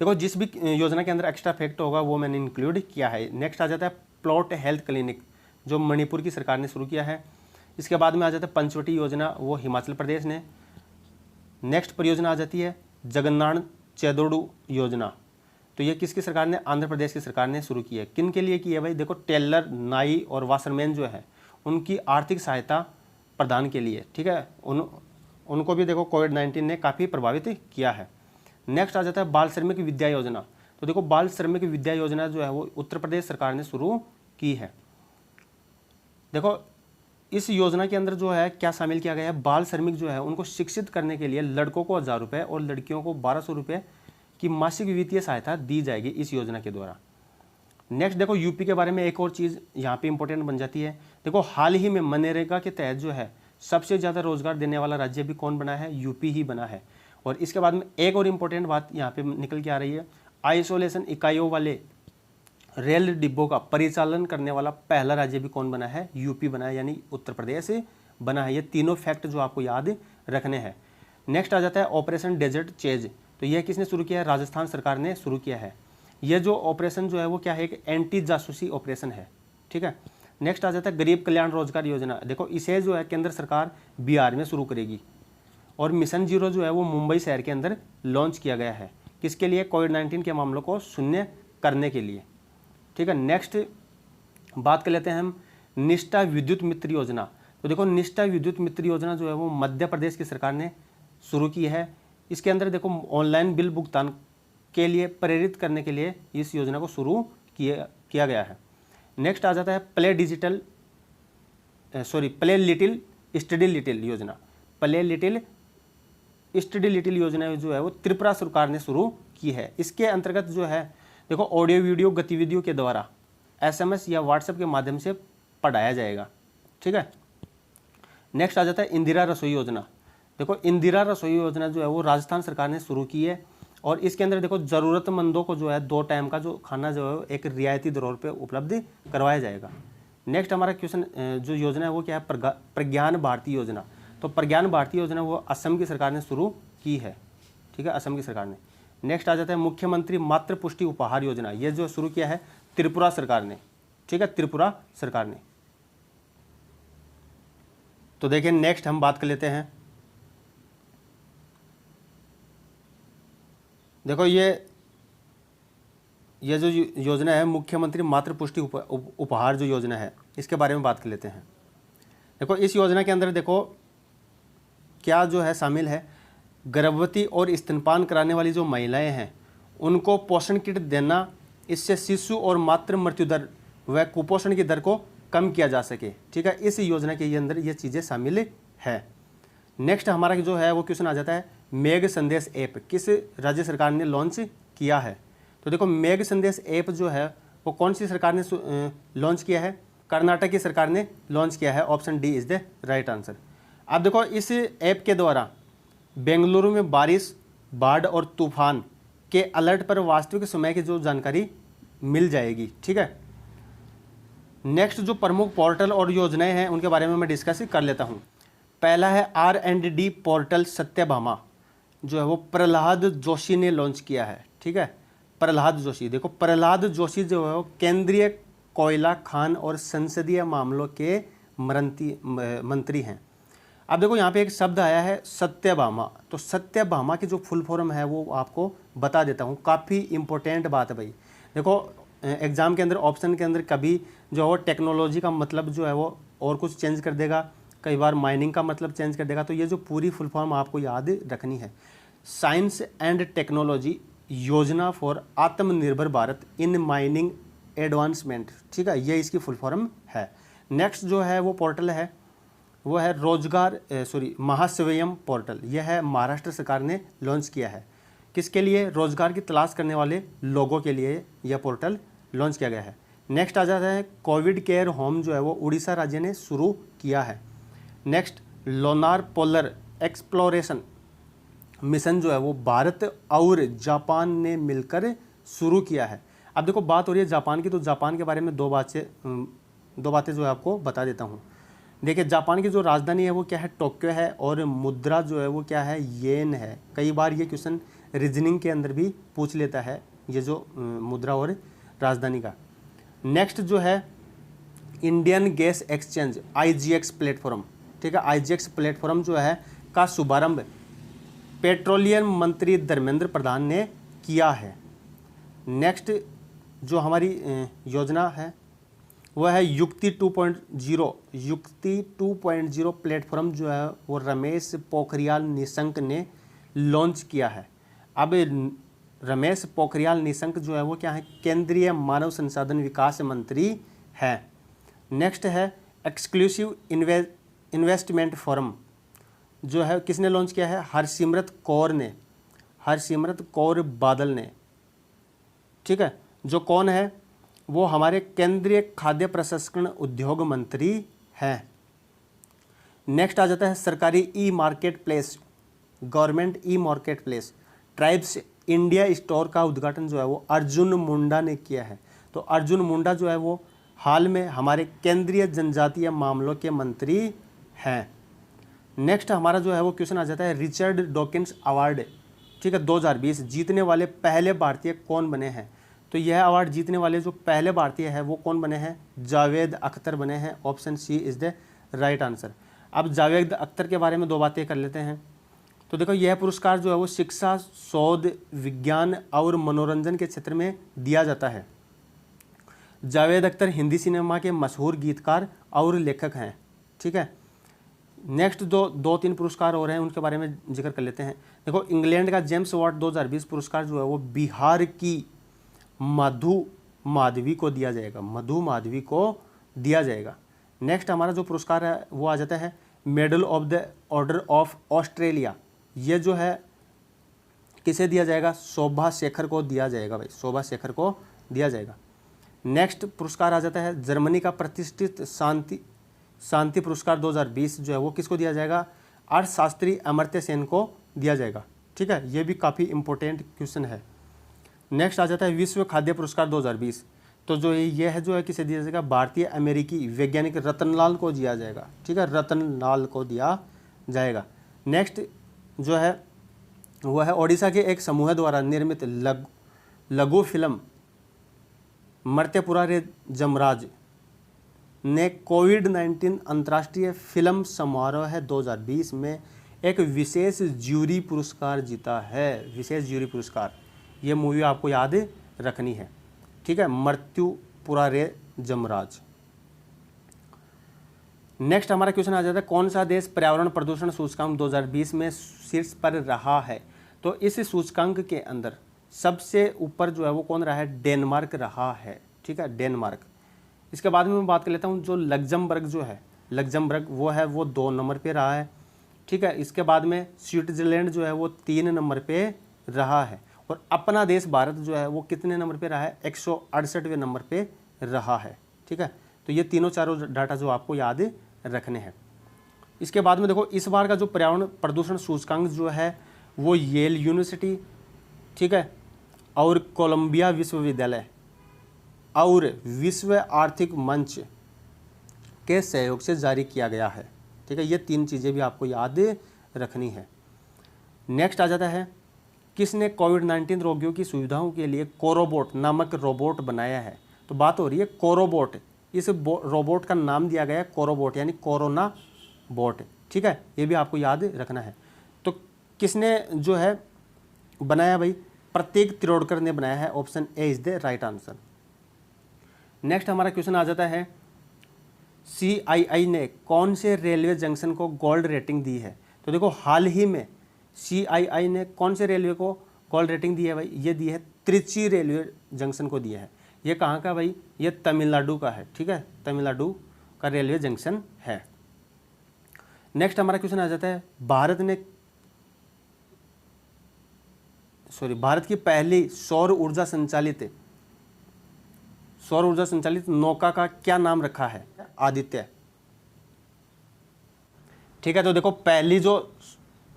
S1: देखो जिस भी योजना के अंदर एक्स्ट्रा फैक्ट होगा वो मैंने इंक्लूड किया है। नेक्स्ट आ जाता है प्लॉट हेल्थ क्लिनिक, जो मणिपुर की सरकार ने शुरू किया है। इसके बाद में आ जाता है पंचवटी योजना, वो हिमाचल प्रदेश ने। नेक्स्ट परियोजना आ जाती है जगन्नाथ चेदोडू योजना, तो ये किसकी सरकार ने? आंध्र प्रदेश की सरकार ने शुरू की है। किन के लिए की है भाई? देखो टेलर, नाई और वाशरमैन जो है उनकी आर्थिक सहायता प्रदान के लिए, ठीक है। उनको भी देखो कोविड-19 ने काफ़ी प्रभावित किया है। नेक्स्ट आ जाता है बाल श्रमिक विद्या योजना। तो देखो बाल श्रमिक विद्या योजना जो है वो उत्तर प्रदेश सरकार ने शुरू की है। देखो इस योजना के अंदर जो है क्या शामिल किया गया है? बाल श्रमिक जो है उनको शिक्षित करने के लिए लड़कों को 1000 रुपये और लड़कियों को 1200 रुपये की मासिक वित्तीय सहायता दी जाएगी इस योजना के द्वारा। नेक्स्ट देखो यूपी के बारे में एक और चीज़ यहाँ पे इंपॉर्टेंट बन जाती है। देखो हाल ही में मनरेगा के तहत जो है सबसे ज़्यादा रोजगार देने वाला राज्य भी कौन बना है? यूपी ही बना है। और इसके बाद में एक और इम्पोर्टेंट बात यहाँ पे निकल के आ रही है, आइसोलेशन इकाइयों वाले रेल डिब्बों का परिचालन करने वाला पहला राज्य भी कौन बना है? यूपी बना है, यानी उत्तर प्रदेश बना है। ये तीनों फैक्ट जो आपको याद रखने हैं। नेक्स्ट आ जाता है ऑपरेशन डेजर्ट चेज। तो यह किसने शुरू किया है? राजस्थान सरकार ने शुरू किया है। यह जो ऑपरेशन जो है वो क्या है? एक एंटी जासूसी ऑपरेशन है, ठीक है। नेक्स्ट आ जाता है गरीब कल्याण रोजगार योजना। देखो इसे जो है केंद्र सरकार बिहार में शुरू करेगी। और मिशन जीरो जो है वो मुंबई शहर के अंदर लॉन्च किया गया है। किसके लिए? कोविड-19 के मामलों को शून्य करने के लिए, ठीक है। नेक्स्ट बात कर लेते हैं हम निष्ठा विद्युत मित्र योजना। तो देखो निष्ठा विद्युत मित्र योजना जो है वो मध्य प्रदेश की सरकार ने शुरू की है। इसके अंदर देखो ऑनलाइन बिल भुगतान के लिए प्रेरित करने के लिए इस योजना को शुरू किया गया है। नेक्स्ट आ जाता है प्ले लिटिल स्टडी लिटिल योजना। प्ले लिटिल स्टडी लिटिल योजना जो है वो त्रिपुरा सरकार ने शुरू की है। इसके अंतर्गत जो है देखो ऑडियो वीडियो गतिविधियों के द्वारा SMS या WhatsApp के माध्यम से पढ़ाया जाएगा, ठीक है। नेक्स्ट आ जाता है इंदिरा रसोई योजना। देखो इंदिरा रसोई योजना जो है वो राजस्थान सरकार ने शुरू की है। और इसके अंदर देखो ज़रूरतमंदों को जो है 2 टाइम का जो खाना जो है एक रियायती दरों पे उपलब्ध करवाया जाएगा। नेक्स्ट हमारा क्वेश्चन जो योजना है वो क्या है? प्रज्ञान भारती योजना। तो प्रज्ञान भारती योजना वो असम की सरकार ने शुरू की है, ठीक है, असम की सरकार ने। नेक्स्ट आ जाता है मुख्यमंत्री मातृ पुष्टि उपहार योजना। ये जो शुरू किया है त्रिपुरा सरकार ने, ठीक है, त्रिपुरा सरकार ने। तो देखिए नेक्स्ट हम बात कर लेते हैं। देखो ये जो योजना है मुख्यमंत्री मातृ पुष्टि उपहार जो योजना है, इसके बारे में बात कर लेते हैं। देखो इस योजना के अंदर देखो क्या जो है शामिल है, गर्भवती और स्तनपान कराने वाली जो महिलाएं हैं उनको पोषण किट देना, इससे शिशु और मातृ मृत्यु दर व कुपोषण की दर को कम किया जा सके, ठीक है। इस योजना के अंदर ये चीज़ें शामिल है। नेक्स्ट हमारा जो है वो क्वेश्चन आ जाता है मेघ संदेश ऐप किस राज्य सरकार ने लॉन्च किया है? तो देखो मेघ संदेश ऐप जो है वो कौन सी सरकार ने लॉन्च किया है? कर्नाटक की सरकार ने लॉन्च किया है। Option D is the right answer. अब देखो इस ऐप के द्वारा बेंगलुरु में बारिश, बाढ़ और तूफान के अलर्ट पर वास्तविक समय की जो जानकारी मिल जाएगी, ठीक है। नेक्स्ट जो प्रमुख पोर्टल और योजनाएं हैं उनके बारे में मैं डिस्कस कर लेता हूं। पहला है R&D पोर्टल सत्यभामा, जो है वो प्रहलाद जोशी ने लॉन्च किया है, ठीक है। प्रहलाद जोशी, देखो प्रहलाद जोशी जो है वो केंद्रीय कोयला खान और संसदीय मामलों के मंत्री हैं। अब देखो यहाँ पे एक शब्द आया है सत्यभामा। तो सत्यभामा की जो फुल फॉर्म है वो आपको बता देता हूँ, काफ़ी इंपॉर्टेंट बात है भाई। देखो एग्जाम के अंदर ऑप्शन के अंदर कभी जो है टेक्नोलॉजी का मतलब जो है वो और कुछ चेंज कर देगा, कई बार माइनिंग का मतलब चेंज कर देगा। तो ये जो पूरी फुल फॉर्म आपको याद रखनी है। साइंस एंड टेक्नोलॉजी योजना फॉर आत्मनिर्भर भारत इन माइनिंग एडवांसमेंट, ठीक है, ये इसकी फुल फॉर्म है। नेक्स्ट जो है वो पोर्टल है वो है महास्वयं पोर्टल। यह है महाराष्ट्र सरकार ने लॉन्च किया है। किसके लिए? रोजगार की तलाश करने वाले लोगों के लिए यह पोर्टल लॉन्च किया गया है। नेक्स्ट आ जाता है कोविड केयर होम जो है वो उड़ीसा राज्य ने शुरू किया है। Next Lonar polar exploration mission जो है वो भारत और जापान ने मिलकर शुरू किया है। अब देखो बात हो रही है जापान की, तो जापान के बारे में दो बातें जो है आपको बता देता हूँ। देखिए जापान की जो राजधानी है वो क्या है? टोक्यो है, और मुद्रा जो है वो क्या है? येन है। कई बार ये क्वेश्चन रीजनिंग के अंदर भी पूछ लेता है ये जो मुद्रा और राजधानी का। नेक्स्ट जो है Indian gas exchange IGX platform, ठीक है, IGX प्लेटफॉर्म जो है का शुभारंभ पेट्रोलियम मंत्री धर्मेंद्र प्रधान ने किया है। नेक्स्ट जो हमारी योजना है वह है युक्ति 2.0 प्लेटफॉर्म जो है वो रमेश पोखरियाल निशंक ने लॉन्च किया है। अब रमेश पोखरियाल निशंक जो है वो क्या है? केंद्रीय मानव संसाधन विकास मंत्री है। नेक्स्ट है एक्सक्लूसिव इन्वेस्टमेंट फोरम जो है किसने लॉन्च किया है? हरसिमरत कौर बादल ने, ठीक है, जो कौन है? वो हमारे केंद्रीय खाद्य प्रसंस्करण उद्योग मंत्री हैं। नेक्स्ट आ जाता है सरकारी E market place, government E market place tribes India store का उद्घाटन जो है वो अर्जुन मुंडा ने किया है। तो अर्जुन मुंडा जो है वो हाल में हमारे केंद्रीय जनजातीय मामलों के मंत्री हैं। नेक्स्ट हमारा जो है वो क्वेश्चन आ जाता है रिचर्ड डॉकिंस अवार्ड, ठीक है, 2020 जीतने वाले पहले भारतीय कौन बने हैं? तो यह अवार्ड जीतने वाले जो पहले भारतीय है वो कौन बने हैं? जावेद अख्तर बने हैं। Option C is the right answer. अब जावेद अख्तर के बारे में दो बातें कर लेते हैं। तो देखो यह पुरस्कार जो है वो शिक्षा, शोध, विज्ञान और मनोरंजन के क्षेत्र में दिया जाता है। जावेद अख्तर हिंदी सिनेमा के मशहूर गीतकार और लेखक हैं, ठीक है। नेक्स्ट दो तीन पुरस्कार हो रहे हैं उनके बारे में जिक्र कर लेते हैं। देखो इंग्लैंड का जेम्स वाट 2020 पुरस्कार जो है वो बिहार की मधु माधवी को दिया जाएगा। नेक्स्ट हमारा जो पुरस्कार है वो आ जाता है medal of the order of Australia. ये जो है किसे दिया जाएगा? शोभा शेखर को दिया जाएगा भाई, शोभा शेखर को दिया जाएगा। नेक्स्ट पुरस्कार आ जाता है जर्मनी का प्रतिष्ठित शांति पुरस्कार 2020 जो है वो किसको दिया जाएगा? अर्थशास्त्री अमर्त्य सेन को दिया जाएगा, ठीक है, ये भी काफ़ी इंपॉर्टेंट क्वेश्चन है। नेक्स्ट आ जाता है विश्व खाद्य पुरस्कार 2020। तो जो ये है जो है किसे दिया जाएगा? भारतीय अमेरिकी वैज्ञानिक रतनलाल को दिया जाएगा, ठीक है, रतनलाल को दिया जाएगा। नेक्स्ट जो है वह है ओडिशा के एक समूह द्वारा निर्मित लघु फिल्म मर्त्यपुरा रे जमराज ने कोविड-19 अंतर्राष्ट्रीय फिल्म समारोह 2020 में एक विशेष ज्यूरी पुरस्कार जीता है। विशेष ज्यूरी पुरस्कार, ये मूवी आपको याद रखनी है, ठीक है, मर्त्युपुरा रे जमराज। नेक्स्ट हमारा क्वेश्चन आ जाता है कौन सा देश पर्यावरण प्रदूषण सूचकांक 2020 में शीर्ष पर रहा है? तो इस सूचकांक के अंदर सबसे ऊपर जो है वो कौन रहा है? डेनमार्क रहा है, ठीक है, डेनमार्क। इसके बाद में मैं बात कर लेता हूँ जो लग्जमबर्ग जो है, लग्जमबर्ग वो 2 नंबर पे रहा है, ठीक है। इसके बाद में स्विट्जरलैंड जो है वो 3 नंबर पे रहा है, और अपना देश भारत जो है वो कितने नंबर पे रहा है? 168वें नंबर पे रहा है, ठीक है। तो ये तीनों चारों डाटा जो आपको याद रखने हैं। इसके बाद में देखो इस बार का जो पर्यावरण प्रदूषण सूचकांक जो है वो येल यूनिवर्सिटी, ठीक है, और कोलंबिया विश्वविद्यालय और विश्व आर्थिक मंच के सहयोग से जारी किया गया है, ठीक है। ये 3 चीज़ें भी आपको याद रखनी है। नेक्स्ट आ जाता है किसने कोविड-19 रोगियों की सुविधाओं के लिए कोरोबोट नामक रोबोट बनाया है? तो बात हो रही है कोरोबोट, इस रोबोट का नाम दिया गया है कोरोबोट यानी कोरोना बोट, ठीक है, ये भी आपको याद रखना है। तो किसने जो है बनाया भाई? प्रतीक तिरोडकर ने बनाया है। Option A is the right answer. Next हमारा क्वेश्चन आ जाता है CII ने कौन से रेलवे जंक्शन को गोल्ड रेटिंग दी है? तो देखो हाल ही में CII ने कौन से रेलवे को गोल्ड रेटिंग दी है भाई? ये दी है त्रिची रेलवे जंक्शन को दिया है। ये कहाँ का भाई? ये तमिलनाडु का है, ठीक है, तमिलनाडु का रेलवे जंक्शन है। नेक्स्ट हमारा क्वेश्चन आ जाता है, भारत की पहली सौर ऊर्जा संचालित नौका का क्या नाम रखा है? आदित्य। ठीक है, तो देखो पहली जो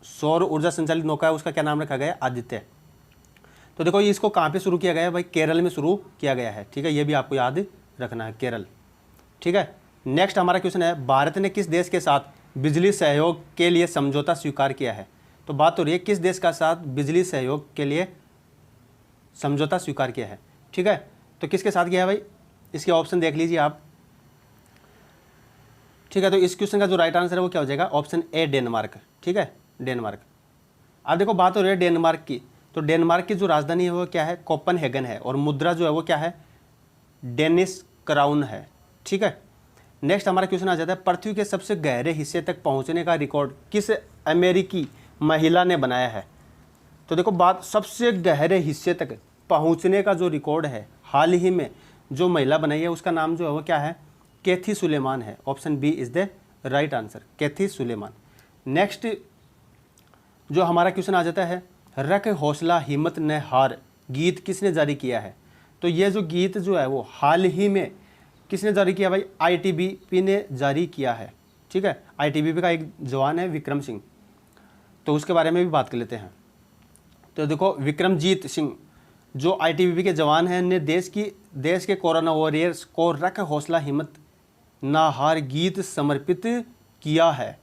S1: सौर ऊर्जा संचालित नौका है उसका क्या नाम रखा गया है? आदित्य। तो देखो ये इसको कहाँ पे शुरू किया गया है भाई? केरल में शुरू किया गया है, ठीक है, ये भी आपको याद रखना है, केरल। ठीक है, नेक्स्ट हमारा क्वेश्चन है, भारत ने किस देश के साथ बिजली सहयोग के लिए समझौता स्वीकार किया है? तो बात हो रही है किस देश का साथ बिजली सहयोग के लिए समझौता स्वीकार किया है? ठीक है, तो किसके साथ किया है भाई? इसके ऑप्शन देख लीजिए आप। ठीक है, तो इस क्वेश्चन का जो राइट आंसर है वो क्या हो जाएगा? Option A, Denmark. ठीक है, डेनमार्क। अब देखो बात हो रही है डेनमार्क की, तो डेनमार्क की जो राजधानी है वो क्या है? कोपेनहेगन है, और मुद्रा जो है वो क्या है? डेनिश क्राउन है। ठीक है, नेक्स्ट हमारा क्वेश्चन आ जाता है, पृथ्वी के सबसे गहरे हिस्से तक पहुंचने का रिकॉर्ड किस अमेरिकी महिला ने बनाया है? तो देखो बात, सबसे गहरे हिस्से तक पहुंचने का जो रिकॉर्ड है हाल ही में जो महिला बनाई है उसका नाम जो है वो क्या है? कैथी सुलेमान है। Option B is the right answer, Kathy Suleman. Next जो हमारा क्वेश्चन आ जाता है, रख हौसला हिम्मत न हार गीत किसने जारी किया है? तो ये जो गीत जो है वो हाल ही में किसने जारी किया भाई? ITBP ने जारी किया है। ठीक है, ITBP का एक जवान है विक्रम सिंह, तो उसके बारे में भी बात कर लेते हैं। तो देखो विक्रमजीत सिंह जो ITBP के जवान हैं ने देश के कोरोना वॉरियर्स को रख हौसला हिम्मत ना हार गीत समर्पित किया है।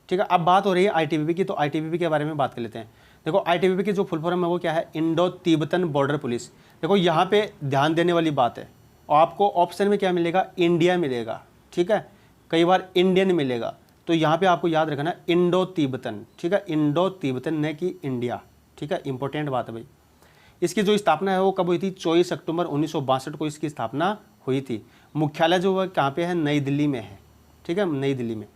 S1: ठीक है, अब बात हो रही है ITBP की, तो ITBP के बारे में बात कर लेते हैं। देखो ITBP की जो फुल फॉर्म है वो क्या है? Indo Tibetan border police. देखो यहाँ पे ध्यान देने वाली बात है, आपको ऑप्शन में क्या मिलेगा? इंडिया मिलेगा। ठीक है, कई बार इंडियन मिलेगा, तो यहाँ पे आपको याद रखना इंडो तिब्बतन। ठीक है, इंडो तिब्बतन न कि इंडिया। ठीक है, इंपॉर्टेंट बात है भाई। इसकी जो स्थापना है वो कब हुई थी? 24 अक्टूबर 1962 को इसकी स्थापना हुई थी। मुख्यालय जो है कहाँ पे है? नई दिल्ली में है। ठीक है, नई दिल्ली में।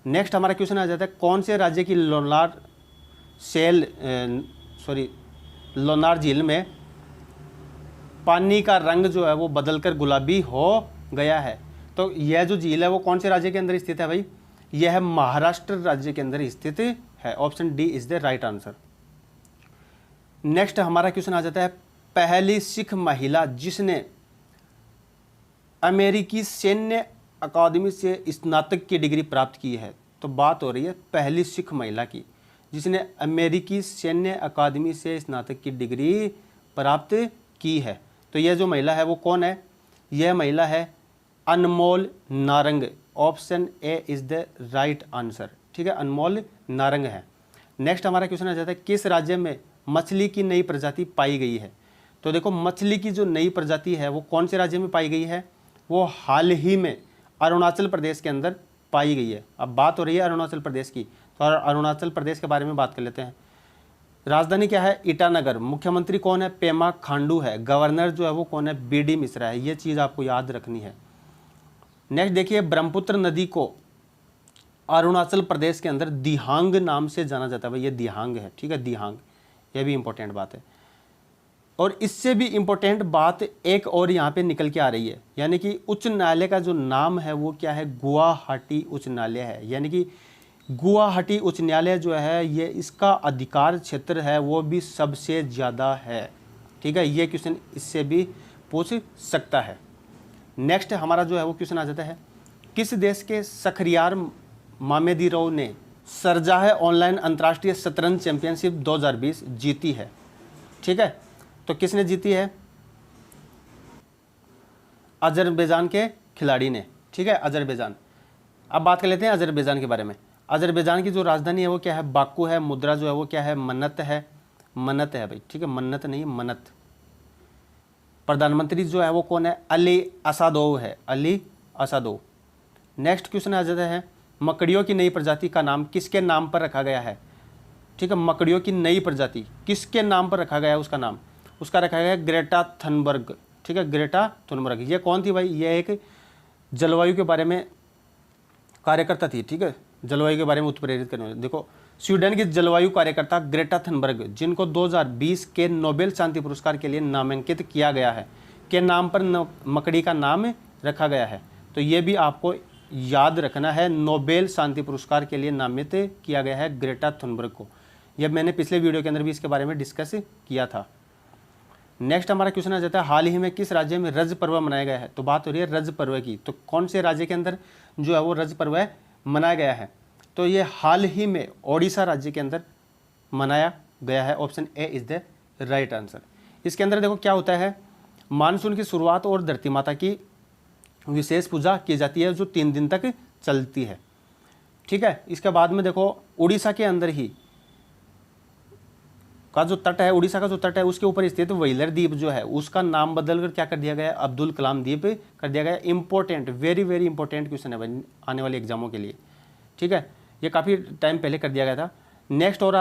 S1: नेक्स्ट हमारा क्वेश्चन आ जाता है, कौन से राज्य की लोनार झील में पानी का रंग जो है वो बदलकर गुलाबी हो गया है? तो यह जो झील है वो कौन से राज्य के अंदर स्थित है भाई? यह महाराष्ट्र राज्य के अंदर स्थित है। Option D is the right answer. Next हमारा क्वेश्चन आ जाता है, पहली सिख महिला जिसने अमेरिकी सैन्य अकादमी से स्नातक की डिग्री प्राप्त की है। तो बात हो रही है पहली सिख महिला की जिसने अमेरिकी सैन्य अकादमी से स्नातक की डिग्री प्राप्त की है। तो यह जो महिला है वो कौन है? यह महिला है Anmol Narang. Option A is the right answer. ठीक है, अनमोल नारंग है। नेक्स्ट हमारा क्वेश्चन आ जाता है, किस राज्य में मछली की नई प्रजाति पाई गई है? तो देखो मछली की जो नई प्रजाति है वो कौन से राज्य में पाई गई है? वो हाल ही में अरुणाचल प्रदेश के अंदर पाई गई है। अब बात हो रही है अरुणाचल प्रदेश की, तो अरुणाचल प्रदेश के बारे में बात कर लेते हैं। राजधानी क्या है? ईटानगर। मुख्यमंत्री कौन है? पेमा खांडू है। गवर्नर जो है वो कौन है? BD मिश्रा है। ये चीज़ आपको याद रखनी है। नेक्स्ट देखिए, ब्रह्मपुत्र नदी को अरुणाचल प्रदेश के अंदर दिहांग नाम से जाना जाता है भाई, ये दिहांग है। ठीक है, दिहांग, ये भी इंपॉर्टेंट बात है। और इससे भी इम्पोर्टेंट बात एक और यहाँ पे निकल के आ रही है, यानी कि उच्च न्यायालय का जो नाम है वो क्या है? गुवाहाटी उच्च न्यायालय है। यानी कि गुवाहाटी उच्च न्यायालय जो है ये इसका अधिकार क्षेत्र है वो भी सबसे ज़्यादा है। ठीक है, ये क्वेश्चन इससे भी पूछ सकता है। नेक्स्ट हमारा जो है वो क्वेश्चन आ जाता है, किस देश के शखरियार मामेदीरोव ने सरजाह ऑनलाइन अंतर्राष्ट्रीय शतरंज चैंपियनशिप 2020 जीती है? ठीक है, तो किसने जीती है? अजरबैजान के खिलाड़ी ने। ठीक है, अजरबैजान। अब बात कर लेते हैं अजरबैजान के बारे में। अजरबैजान की जो राजधानी है वो क्या है? बाकू है। मुद्रा जो है वो क्या है? मन्नत है। मन्नत है भाई। ठीक है, मन्नत नहीं, मन्नत। प्रधानमंत्री जो है वो कौन है? अली असादोव है। अली असादोव। नेक्स्ट क्वेश्चन आ जाता है, मकड़ियों की नई प्रजाति का नाम किसके नाम पर रखा गया है? ठीक है, मकड़ियों की नई प्रजाति किसके नाम पर रखा गया है? उसका नाम उसका रखा गया है ग्रेटा थनबर्ग। ठीक है, ग्रेटा थुनबर्ग। ये कौन थी भाई? ये एक जलवायु के बारे में कार्यकर्ता थी। ठीक है, जलवायु के बारे में उत्प्रेरित करने वाले, देखो स्वीडन की जलवायु कार्यकर्ता ग्रेटा थनबर्ग, जिनको 2020 के नोबेल शांति पुरस्कार के लिए नामांकित किया गया है, के नाम पर मकड़ी का नाम रखा गया है। तो ये भी आपको याद रखना है, नोबेल शांति पुरस्कार के लिए नामित किया गया है ग्रेटा थुनबर्ग को। यह मैंने पिछले वीडियो के अंदर भी इसके बारे में डिस्कस किया था। नेक्स्ट हमारा क्वेश्चन आ जाता है, हाल ही में किस राज्य में रज पर्व मनाया गया है? तो बात हो रही है रज पर्व की, तो कौन से राज्य के अंदर जो है वो रज पर्व मनाया गया है? तो ये हाल ही में ओडिशा राज्य के अंदर मनाया गया है। Option A is the right answer. इसके अंदर देखो क्या होता है, मानसून की शुरुआत और धरती माता की विशेष पूजा की जाती है जो 3 दिन तक चलती है। ठीक है, इसके बाद में देखो उड़ीसा के अंदर ही का जो तट है, उड़ीसा का जो तट है उसके ऊपर स्थित व्हीलर द्वीप जो है उसका नाम बदलकर क्या कर दिया गया है? अब्दुल कलाम द्वीप कर दिया गया है। Important, very very important question है भाई आने वाले एग्जामों के लिए। ठीक है, ये काफ़ी टाइम पहले कर दिया गया था। नेक्स्ट और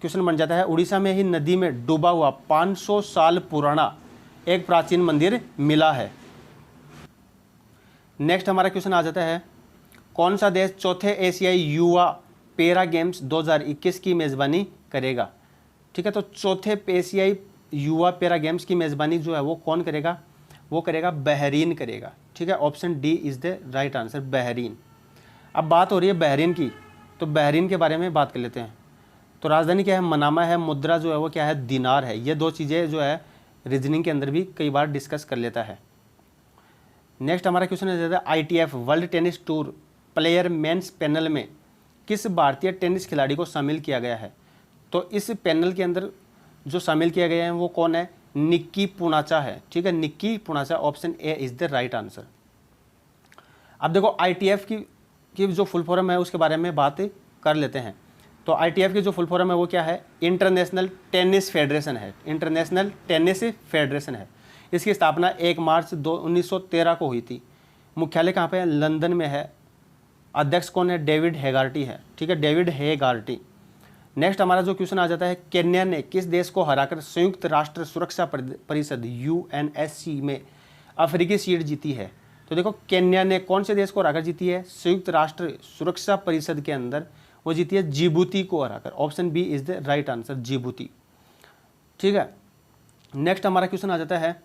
S1: क्वेश्चन बन जाता है, उड़ीसा में ही नदी में डूबा हुआ 500 साल पुराना एक प्राचीन मंदिर मिला है। नेक्स्ट हमारा क्वेश्चन आ जाता है, कौन सा देश चौथे एशियाई युवा पैरा गेम्स 2021 की मेज़बानी करेगा? ठीक है, तो चौथे एशियाई युवा पैरा गेम्स की मेज़बानी जो है वो कौन करेगा? वो करेगा बहरीन करेगा। ठीक है, option D is the right answer, Bahrain. अब बात हो रही है बहरीन की, तो बहरीन के बारे में बात कर लेते हैं। तो राजधानी क्या है? मनामा है। मुद्रा जो है वो क्या है? दिनार है। ये 2 चीज़ें जो है रीजनिंग के अंदर भी कई बार डिस्कस कर लेता है। नेक्स्ट हमारा क्वेश्चन है, ITF world tennis tour player men's panel में किस भारतीय टेनिस खिलाड़ी को शामिल किया गया है? तो इस पैनल के अंदर जो शामिल किया गया है वो कौन है? निक्की पूनाचा है। ठीक है, Nikki Poonacha, option A is the right answer. अब देखो ITF की जो फुल फॉर्म है उसके बारे में बात कर लेते हैं। तो ITF की जो फुल फॉर्म है वो क्या है? इंटरनेशनल टेनिस फेडरेशन है। इंटरनेशनल टेनिस फेडरेशन है। इसकी स्थापना 1 मार्च 1913 को हुई थी। मुख्यालय कहाँ पे है? लंदन में है। अध्यक्ष कौन है? डेविड हेगार्टी है। ठीक है, डेविड हेगार्टी। नेक्स्ट हमारा जो क्वेश्चन आ जाता है, केन्या ने किस देश को हराकर संयुक्त राष्ट्र सुरक्षा परिषद UNSC में अफ्रीकी सीट जीती है? तो देखो केन्या ने कौन से देश को हराकर जीती है? संयुक्त राष्ट्र सुरक्षा परिषद के अंदर वो जीती है जिबूती को हराकर। Option B is the right answer, Djibouti. ठीक है, नेक्स्ट हमारा क्वेश्चन आ जाता है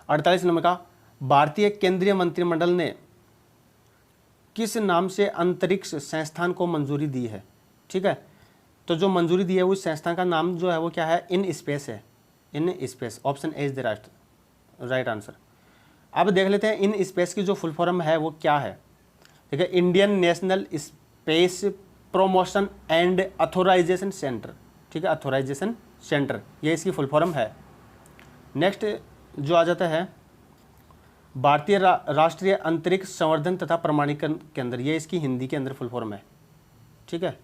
S1: 48 नंबर का, भारतीय केंद्रीय मंत्रिमंडल ने किस नाम से अंतरिक्ष संस्थान को मंजूरी दी है? ठीक है, तो जो मंजूरी दी है उस संस्थान का नाम जो है वो क्या है? इन स्पेस है। In space, option A is the right answer. अब देख लेते हैं इन स्पेस की जो फुल फॉर्म है वो क्या है। ठीक है, Indian national space promotion and authorisation centre. ठीक है, अथोराइजेशन सेंटर, ये इसकी फुल फॉर्म है। नेक्स्ट जो आ जाता है भारतीय राष्ट्रीय अंतरिक्ष संवर्धन तथा प्रमाणीकरण केंद्र, ये इसकी हिंदी के अंदर फुल फॉर्म है। ठीक है,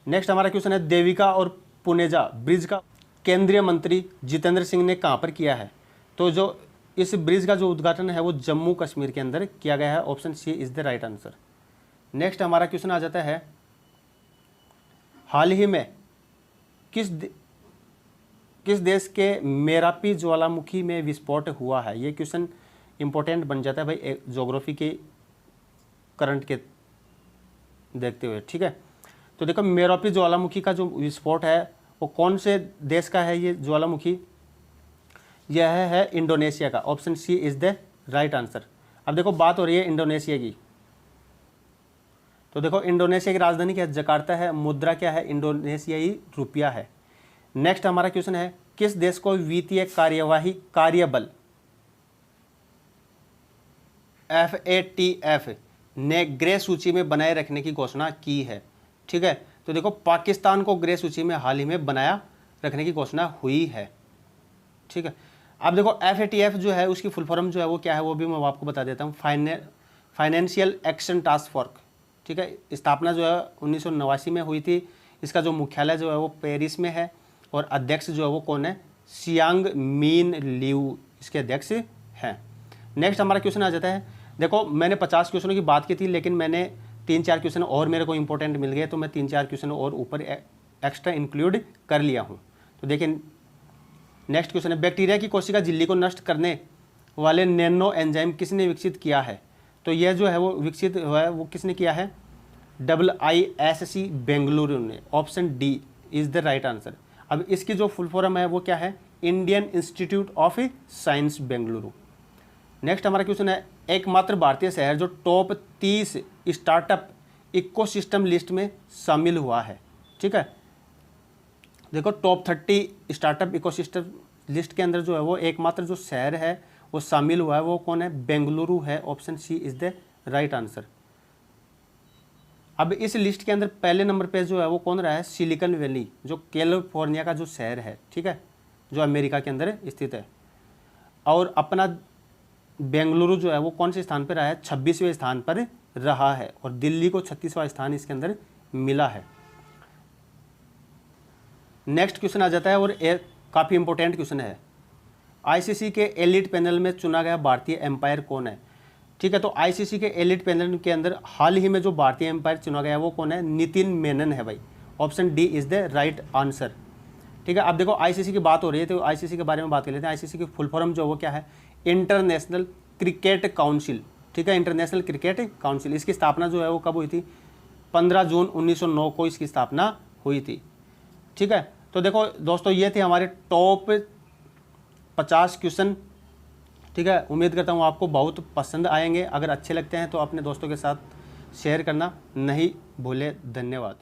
S1: नेक्स्ट हमारा क्वेश्चन है, देविका और पुनेजा ब्रिज का केंद्रीय मंत्री जितेंद्र सिंह ने कहाँ पर किया है? तो जो इस ब्रिज का जो उद्घाटन है वो जम्मू कश्मीर के अंदर किया गया है। Option C is the right answer. Next हमारा क्वेश्चन आ जाता है, हाल ही में किस देश के मेरापी ज्वालामुखी में विस्फोट हुआ है? ये क्वेश्चन इंपॉर्टेंट बन जाता है भाई ज्योग्राफी के करंट के देखते हुए। ठीक है, तो देखो मेरापी ज्वालामुखी का जो विस्फोट है वो कौन से देश का है? ये ज्वालामुखी यह है इंडोनेशिया का। Option C is the right answer. अब देखो बात हो रही है इंडोनेशिया की, तो देखो इंडोनेशिया की राजधानी क्या है? जकार्ता है। मुद्रा क्या है? इंडोनेशियाई रुपया है। नेक्स्ट हमारा क्वेश्चन है, किस देश को वित्तीय कार्यवाही कार्यबल FATF ने ग्रे सूची में बनाए रखने की घोषणा की है? ठीक है, तो देखो पाकिस्तान को ग्रे सूची में हाल ही में बनाया रखने की घोषणा हुई है। ठीक है, अब देखो FATF जो है उसकी फुल फॉर्म जो है वो क्या है वो भी मैं आपको बता देता हूँ, फाइनेंशियल एक्शन टास्क फोर्स। ठीक है, स्थापना जो है 1989 में हुई थी। इसका जो मुख्यालय जो है वो पेरिस में है और अध्यक्ष जो है वो कौन है? सियांग मीन लियू इसके अध्यक्ष हैं। नेक्स्ट हमारा क्वेश्चन आ जाता है, देखो मैंने 50 क्वेश्चनों की बात की थी लेकिन मैंने 3-4 क्वेश्चन और मेरे को इंपॉर्टेंट मिल गए तो मैं 3-4 क्वेश्चन और ऊपर एक्स्ट्रा इंक्लूड कर लिया हूँ। तो देखिए नेक्स्ट क्वेश्चन है, बैक्टीरिया की कोशिका झिल्ली को नष्ट करने वाले नैनो एंजाइम किसने विकसित किया है? तो यह जो है वो विकसित हुआ है वो किसने किया है? IISc बेंगलुरु ने। Option D is the right answer. अब इसकी जो फुल फॉर्म है वो क्या है? Indian institute of science Bengaluru. Next हमारा क्वेश्चन है, एकमात्र भारतीय शहर जो टॉप 30 स्टार्टअप इकोसिस्टम लिस्ट में शामिल हुआ है। ठीक है, देखो टॉप 30 स्टार्टअप इकोसिस्टम लिस्ट के अंदर जो है वो एकमात्र जो शहर है वो शामिल हुआ है, वो कौन है? बेंगलुरु है। Option C is the right answer. अब इस लिस्ट के अंदर पहले नंबर पे जो है वो कौन रहा है? सिलिकॉन वैली, जो कैलिफोर्निया का जो शहर है, ठीक है, जो अमेरिका के अंदर स्थित है। और अपना बेंगलुरु जो है वो कौन से स्थान पर रहा है? 26वें स्थान पर रहा है। और दिल्ली को 36वां स्थान इसके अंदर मिला है। नेक्स्ट क्वेश्चन आ जाता है और एक काफ़ी इंपॉर्टेंट क्वेश्चन है, आईसीसी के एलिट पैनल में चुना गया भारतीय एम्पायर कौन है? ठीक है, तो आईसीसी के एलिट पैनल के अंदर हाल ही में जो भारतीय एम्पायर चुना गया है वो कौन है? नितिन मेनन है भाई। Option D is the right answer. ठीक है, अब देखो आईसीसी की बात हो रही है तो आईसीसी के बारे में बात कर लेते हैं। आईसीसी की फुल फॉर्म जो वो क्या है? International cricket council. ठीक है, इंटरनेशनल क्रिकेट काउंसिल। इसकी स्थापना जो है वो कब हुई थी? 15 जून 1909 को इसकी स्थापना हुई थी। ठीक है, तो देखो दोस्तों ये थे हमारे टॉप 50 क्वेश्चन। ठीक है, उम्मीद करता हूँ आपको बहुत पसंद आएंगे। अगर अच्छे लगते हैं तो अपने दोस्तों के साथ शेयर करना नहीं भूले। धन्यवाद।